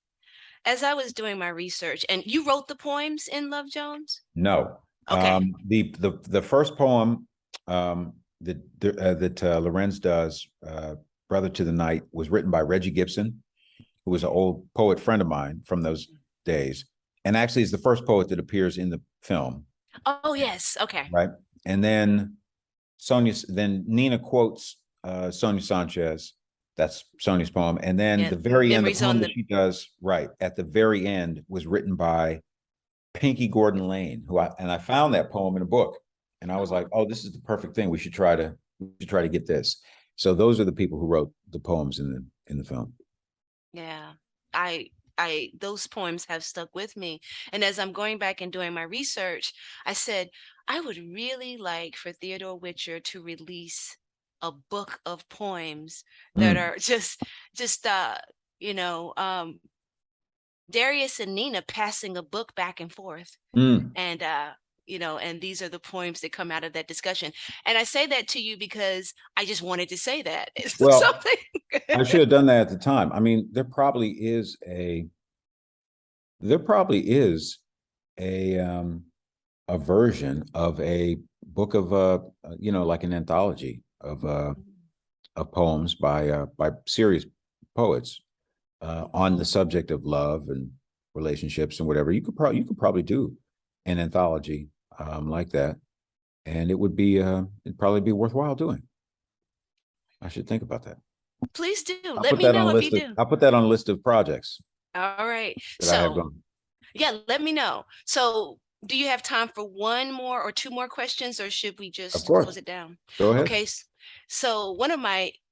as I was doing my research, and you wrote the poems in Love Jones? No. Okay. The first poem that Larenz does, "Brother to the Night," was written by Reggie Gibson, who was an old poet friend of mine from those days, and actually is the first poet that appears in the film. Oh, yes. Okay. Right, and then Nina quotes Sonia Sanchez. That's Sonia's poem, and then Yeah. the very end, the Memories poem on that the. she does right at the very end was written by Pinky Gordon Lane, I found that poem in a book, and I was like, Oh, oh, this is the perfect thing. We should try to get this. So those are the people who wrote the poems in the film. yeah. I those poems have stuck with me. And as I'm going back and doing my research, I said, I would really like for Theodore Witcher to release a book of poems that Mm, are just you know, Darius and Nina passing a book back and forth. mm. And and these are the poems that come out of that discussion. And I say that to you because I just wanted to say that. It's Well, something. I should have done that at the time. I mean, there probably is a version of a book of like an anthology of poems by serious poets on the subject of love and relationships and whatever. You could probably do an anthology like that, and it'd probably be worthwhile doing. I should think about that. Please do. I'll Let put me that on know a if you list of do. I'll put that on a list of projects All right. that I have So, going. yeah, let me know. So, do you have time for one more or two more questions, or should we Of just close course. it down? Go ahead. Okay. So,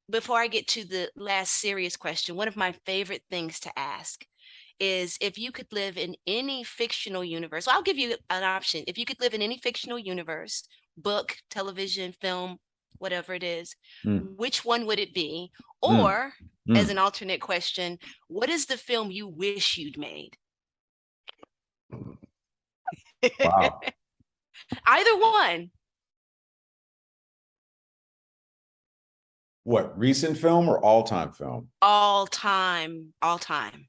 before I get to the last serious question, one of my favorite things to ask is if you could live in any fictional universe. Well, I'll give you an option. If you could live in any fictional universe, book, television, film, whatever it is, Mm, which one would it be? mm, Or, as an mm. alternate question, what is the film you wish you'd made? Wow. Either one. What, recent film or all-time film? All time, all time.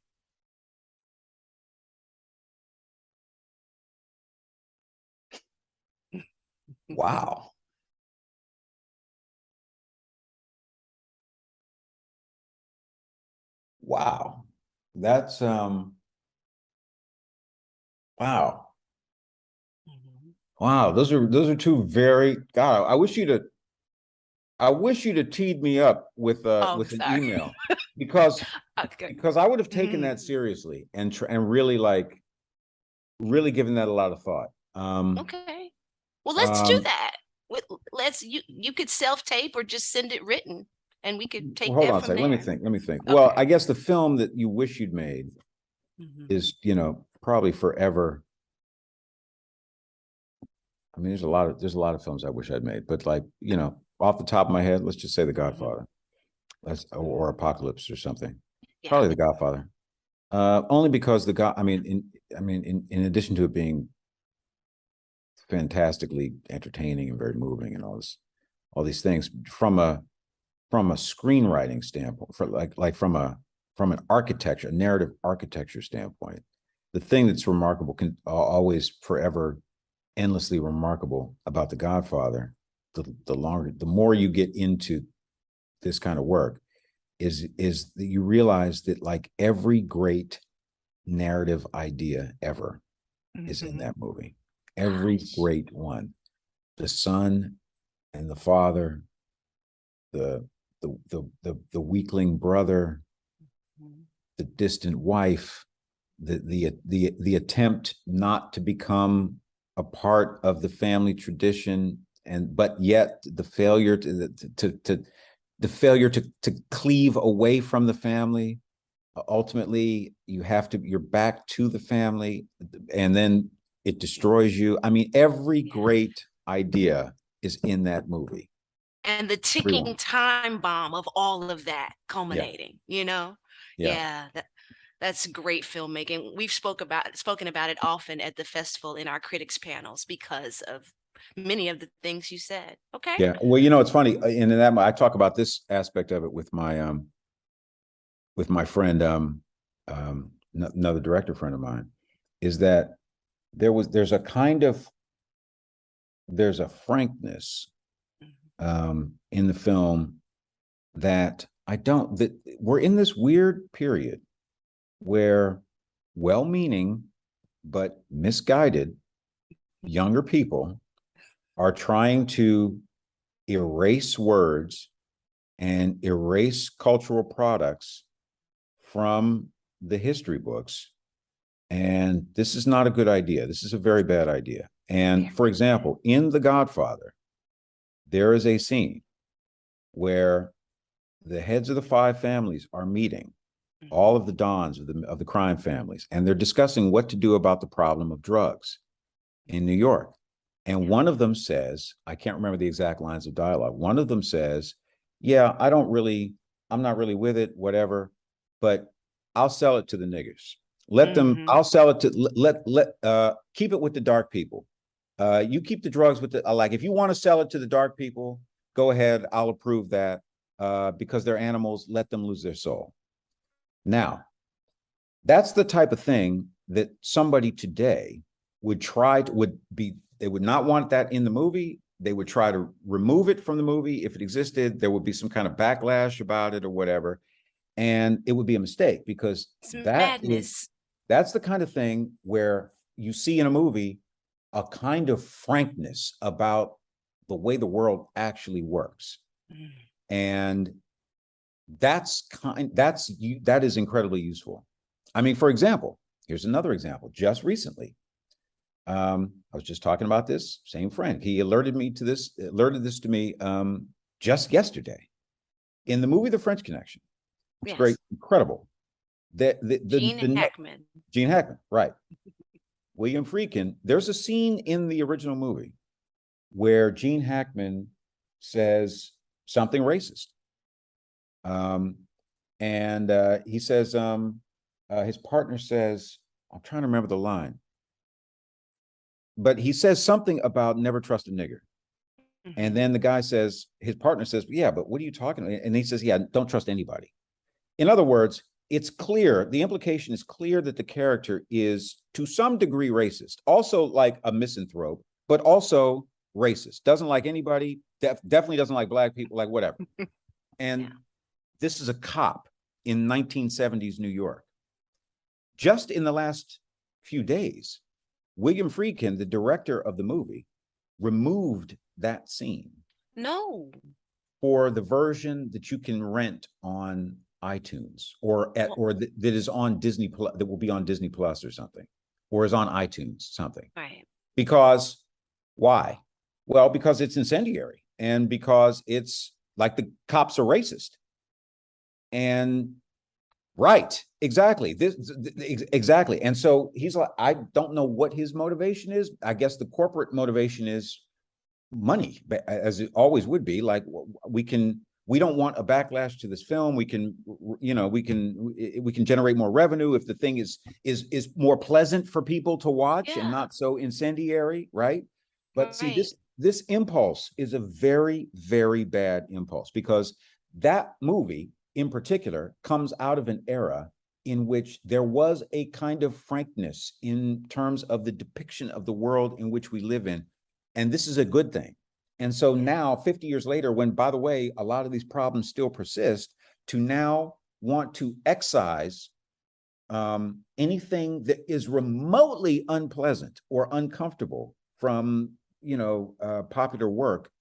Wow. Wow. That's Wow. Mhm. Wow. Those are two very, God, I wish you'd have teed me up Oh, with an sorry. email because Okay. I would have taken Mhm. that seriously and really like really given that a lot of thought. Okay. Well, let's do Um, that. Let's you could self tape or just send it written, and we could well, take hold that on a from second. Let me there. think. Let me think. Well, Okay. I guess the film that you wish you'd made Mhm. is, probably forever. I mean, there's a lot of films I wish I'd made, but like, off the top of my head, let's just say The Mhm. Godfather. Or Apocalypse or something. Yeah. Probably The Godfather. Only because the God, in addition to it being fantastically entertaining and very moving and all these things from a screenwriting standpoint, for like from an architecture, a narrative architecture standpoint, the thing that's remarkable can always forever endlessly remarkable about The Godfather, the more you get into this kind of work, is that you realize that like every great narrative idea ever is in Mhm. that movie. Every Gosh. great one. The son and the father, the the weakling brother, Mhm. the distant wife, the attempt not to become a part of the family tradition, and but yet the failure to the failure to cleave away from the family. Ultimately, you're back to the family, and then it destroys you. I mean, every Yeah. great idea is in that movie. And the ticking Everyone. time bomb of all of that Yeah. culminating, you know? Yeah. Yeah, that's great filmmaking. We've spoken about it often at the festival in our critics panels because of many of the things you said. Okay. Yeah. Well, it's funny. And in that, I talk about this aspect of it with my friend, another director friend of mine, is that there's a frankness in the film that I don't that we're in this weird period where well-meaning but misguided younger people are trying to erase words and erase cultural products from the history books. And this is not a good idea. This is a very bad idea. And for example, in The Godfather, there is a scene where the heads of the five families are meeting, all of the dons of the crime families, and they're discussing what to do about the problem of drugs in New York. And one of them says, I can't remember the exact lines of dialogue. One of them says, "Yeah, I'm not really with it, whatever, but I'll sell it to the niggers. Mm-hmm. I'll sell it to keep it with the dark people. You keep the drugs with the like. If you want to sell it to the dark people, go ahead. I'll approve that because they're animals. Let them lose their soul." Now, that's the type of thing that somebody today they would not want that in the movie. They would try to remove it from the movie. If it existed, there would be some kind of backlash about it or whatever. And it would be a mistake because It's madness. that's the kind of thing where you see in a movie a kind of frankness about the way the world actually works. Mm. And that is incredibly useful. I mean, for example, here's another example. Just recently, I was just talking about this same friend. He alerted this to me just yesterday in the movie The French Connection. It's great, Yes. incredible. Gene Hackman. Gene Hackman, right? William Friedkin. There's a scene in the original movie where Gene Hackman says something racist. Um, and he says, his partner says, I'm trying to remember the line, but he says something about never trust a nigger. And Mm-hmm. then the guy says, his partner says, yeah, but what are you talking about? And he says, yeah, don't trust anybody. In other words, it's clear, the implication is clear that the character is to some degree racist, also like a misanthrope, but also racist, doesn't like anybody, definitely doesn't like black people, like whatever. Yeah. And this is a cop in 1970s New York. Just in the last few days, William Friedkin, the director of the movie, removed that scene No. for the version that you can rent on iTunes that is on Disney Plus, that will be on Disney Plus or something, or is on iTunes, something. Right. Because why? Well, because it's incendiary, and because it's like the cops are racist. And right, exactly. Exactly. And so he's like, I don't know what his motivation is. I guess the corporate motivation is money, as it always would be. Like, we don't want a backlash to this film. We can generate more revenue if the thing is more pleasant for people to watch, and not so incendiary, right? But see, this impulse is a very, very bad impulse, because that movie in particular comes out of an era in which there was a kind of frankness in terms of the depiction of the world in which we live in. And this is a good thing. And so now, 50 years later, when, by the way, a lot of these problems still persist, to now want to excise anything that is remotely unpleasant or uncomfortable from, popular work,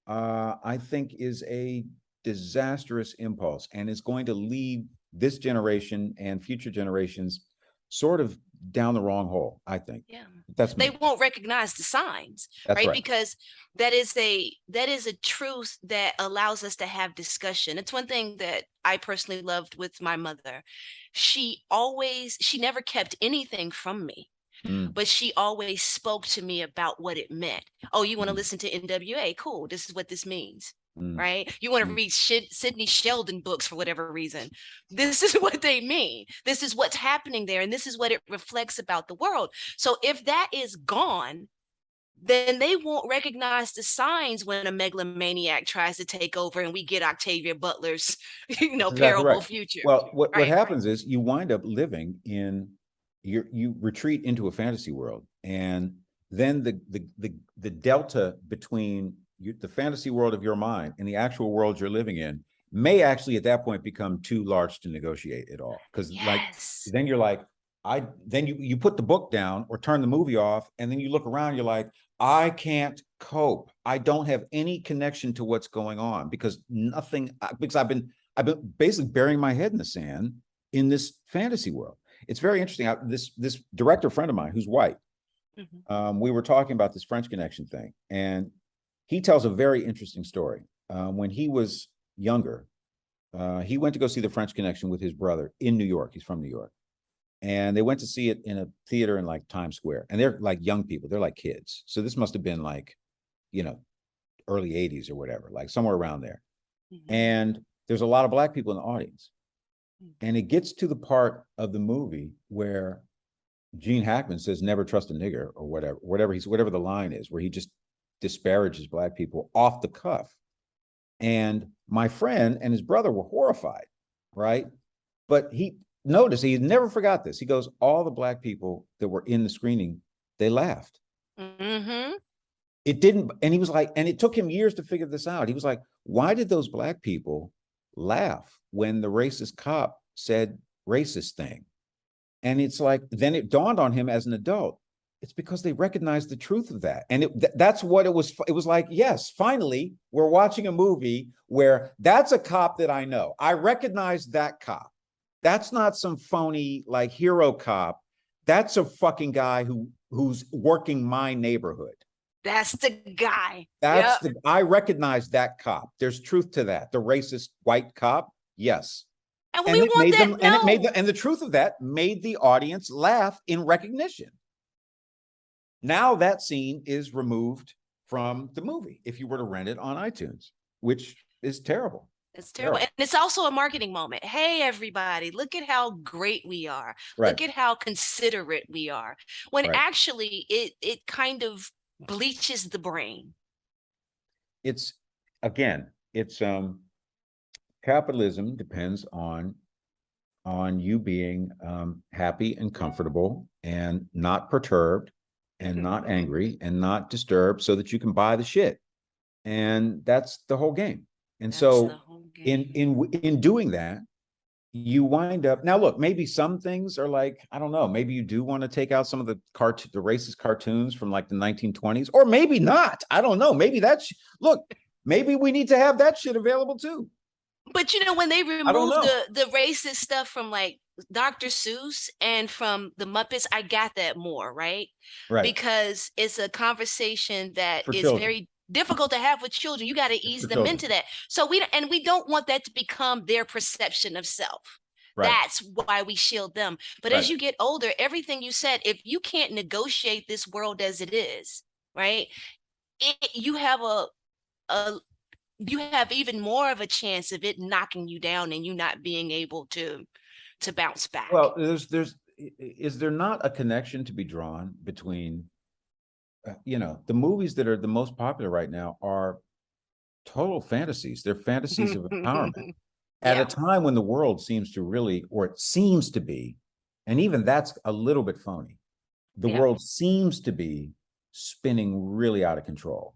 I think is a disastrous impulse, and is going to lead this generation and future generations sort of down the wrong hole, I think. Yeah. That's me. They won't recognize the signs. That's right. Because that is a truth that allows us to have discussion. It's one thing that I personally loved with my mother. She never kept anything from me. But she always spoke to me about what it meant. Oh, you want to listen to NWA? Cool. This is what this means. Right? You want to read Sidney Sheldon books for whatever reason. This is what they mean. This is what's happening there. And this is what it reflects about the world. So if that is gone, then they won't recognize the signs when a megalomaniac tries to take over and we get Octavia Butler's, parable future. Well, what happens is you wind up living in you retreat into a fantasy world, and then the delta between the fantasy world of your mind and the actual world you're living in may actually at that point become too large to negotiate at all. Because then you're like, then you put the book down or turn the movie off, and then you look around, you're like, I can't cope. I don't have any connection to what's going on, because I've been basically burying my head in the sand in this fantasy world. It's very interesting. This director friend of mine who's white, we were talking about this French Connection thing, and he tells a very interesting story. When he was younger, he went to go see the French Connection with his brother in New York. He's from New York. And they went to see it in a theater in like Times Square. And they're like young people. They're like kids. So this must have been like, early 80s or whatever, like somewhere around there. And there's a lot of Black people in the audience. And it gets to the part of the movie where Gene Hackman says, "Never trust a nigger," or whatever the line is, where he just disparages Black people off the cuff. And my friend and his brother were horrified, right? But he noticed, he never forgot this. He goes, all the Black people that were in the screening, they laughed. It didn't, and he was like, and it took him years to figure this out. He was like, why did those Black people laugh when the racist cop said racist thing? And it's like, then it dawned on him as an adult, it's because they recognized the truth of that. And that's what it was. It was like, yes, finally, we're watching a movie where that's a cop that I know. I recognize that cop. That's not some phony like hero cop. That's a fucking guy who's working my neighborhood. That's the guy. I recognize that cop. There's truth to that. The racist white cop, yes. And we want that. And the truth of that made the audience laugh in recognition. Now that scene is removed from the movie if you were to rent it on iTunes, which is terrible. It's terrible. And it's also a marketing moment. Hey, everybody, look at how great we are. Right. Look at how considerate we are. When actually it kind of bleaches the brain. It's capitalism depends on you being happy and comfortable and not perturbed and not angry and not disturbed so that you can buy the shit. And that's the whole game. And so in doing that, you wind up now. Look, maybe some things are like, I don't know, maybe you do want to take out some of the racist cartoons from like the 1920s, or maybe not. I don't know. Maybe that's look, maybe we need to have that shit available too. But you know, when they I don't remove know. the racist stuff from like Dr. Seuss and from the Muppets, I got that more, right? Right. Because it's a conversation that For is children. very difficult to have with children. You got to It's ease for them children. into that. So we don't want that to become their perception of self. Right. That's why we shield them. But Right. as you get older, everything you said, if you can't negotiate this world as it is, right? You have a you have even more of a chance of it knocking you down and you not being able to bounce back. Well, is there not a connection to be drawn between, the movies that are the most popular right now are total fantasies. They're fantasies of empowerment at a Yeah. time when the world seems to really, or it seems to be, and even that's a little bit phony. The Yeah. world seems to be spinning really out of control.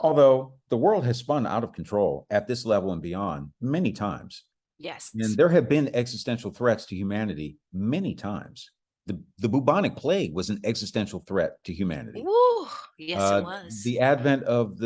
Although the world has spun out of control at this level and beyond many times. Yes. And there have been existential threats to humanity many times. The bubonic plague was an existential threat to humanity. Ooh, yes, it Uh, was. the advent of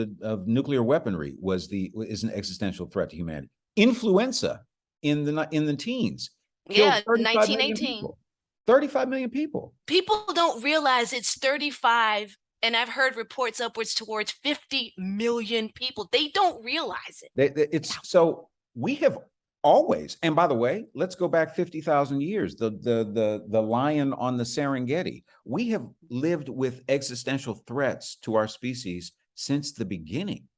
nuclear weaponry is an existential threat to humanity. Influenza in the teens killed Yeah, 35 million 1918. people. 35 million people. People don't realize it's 35, and I've heard reports upwards towards 50 million people. They don't realize it. It's so we have always, and by the way, let's go back 50,000 years. The lion on the Serengeti. We have lived with existential threats to our species since the beginning.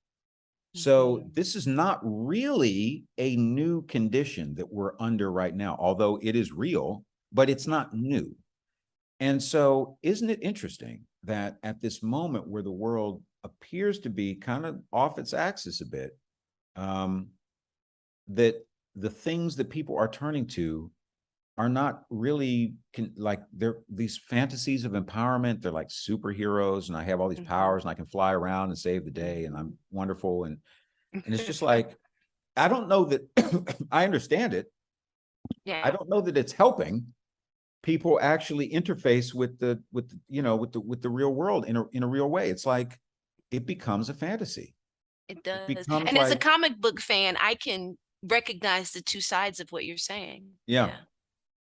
So Mhm. this is not really a new condition that we're under right now, although it is real, but it's not new. And so, isn't it interesting that at this moment where the world appears to be kind of off its axis a bit, um, that the things that people are turning to are not really like they're these fantasies of empowerment. They're like superheroes, and I have all these Mhm. powers, and I can fly around and save the day, and I'm Mhm. wonderful. And it's just like, I don't know that I understand it. I Yeah. don't know that it's helping people actually interface with the real world in a real way. It's like it becomes a fantasy. It It does. becomes And as a like, comic book fan, I can recognize the two sides of what you're saying. yeah, Yeah.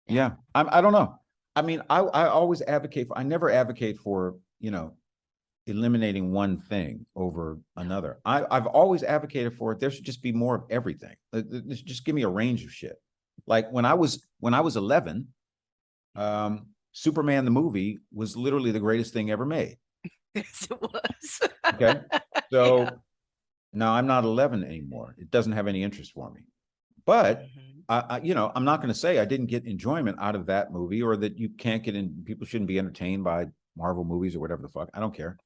Yeah. yeah. I don't know. I mean, I always I never advocate for, eliminating one thing over No. another. I've always advocated for it. There should just be more of everything. Just give me a range of shit. Like when I was 11, Superman the movie was literally the greatest thing ever made. Yes, it was. Okay. Yeah. So now I'm not 11 anymore. It doesn't have any interest for me. But Mhm. I'm not going to say I didn't get enjoyment out of that movie, or that you can't get in. People shouldn't be entertained by Marvel movies or whatever the fuck. I don't care.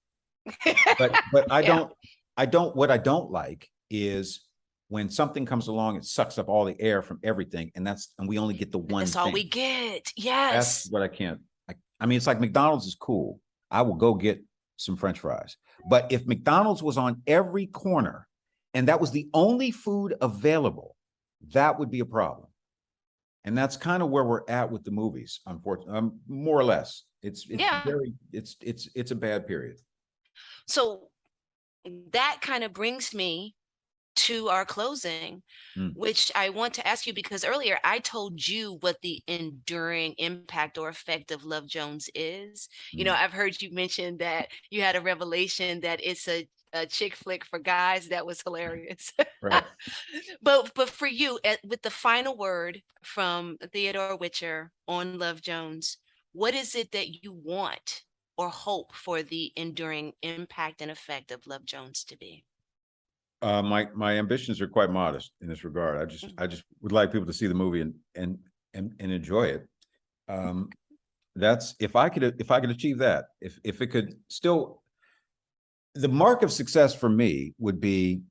But I Yeah. don't. What I don't like is when something comes along, it sucks up all the air from everything, and we only get the one That's all thing. we get. That's Yes. what I can't. I mean, it's like McDonald's is cool. I will go get some French fries. But if McDonald's was on every corner and that was the only food available, that would be a problem. And that's kind of where we're at with the movies, unfortunately, more or less. It's Yeah. very it's a bad period. So that kind of brings me to our closing, Mm, which I want to ask you because earlier I told you what the enduring impact or effect of Love Jones is. mm. I've heard you mention that you had a revelation that it's a chick flick for guys. That was hilarious. Right. But for you, with the final word from Theodore Witcher on Love Jones, what is it that you want or hope for the enduring impact and effect of Love Jones to be? My ambitions are quite modest in this regard. I just would like people to see the movie and enjoy it. Um, that's if I could achieve that, if it could still, the mark of success for me would be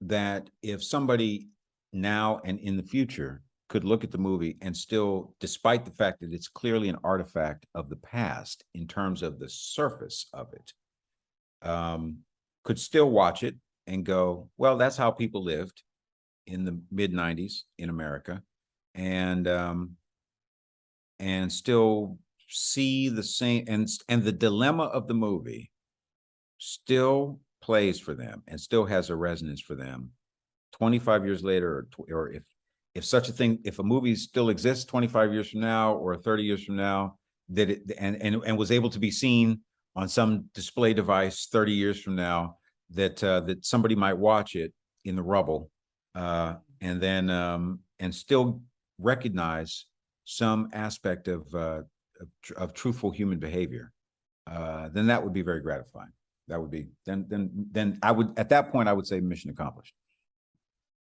that if somebody now and in the future could look at the movie and still, despite the fact that it's clearly an artifact of the past in terms of the surface of it, could still watch it and go, well, that's how people lived in the mid 90s in America. and still see the same, and the dilemma of the movie still plays for them and still has a resonance for them 25 years later, or if such a thing, if a movie still exists 25 years from now or 30 years from now, that it and was able to be seen on some display device 30 years from now, that that somebody might watch it in the rubble, and then and still recognize some aspect of truthful human behavior, then that would be very gratifying. That would be then I would, at that point I would say mission accomplished.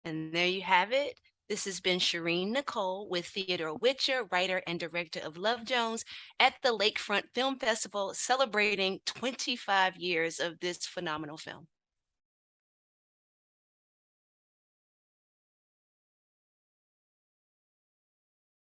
And there you have it. This has been Sherin Nicole with Theodore Witcher, writer and director of Love Jones, at the Lakefront Film Festival, celebrating 25 years of this phenomenal film.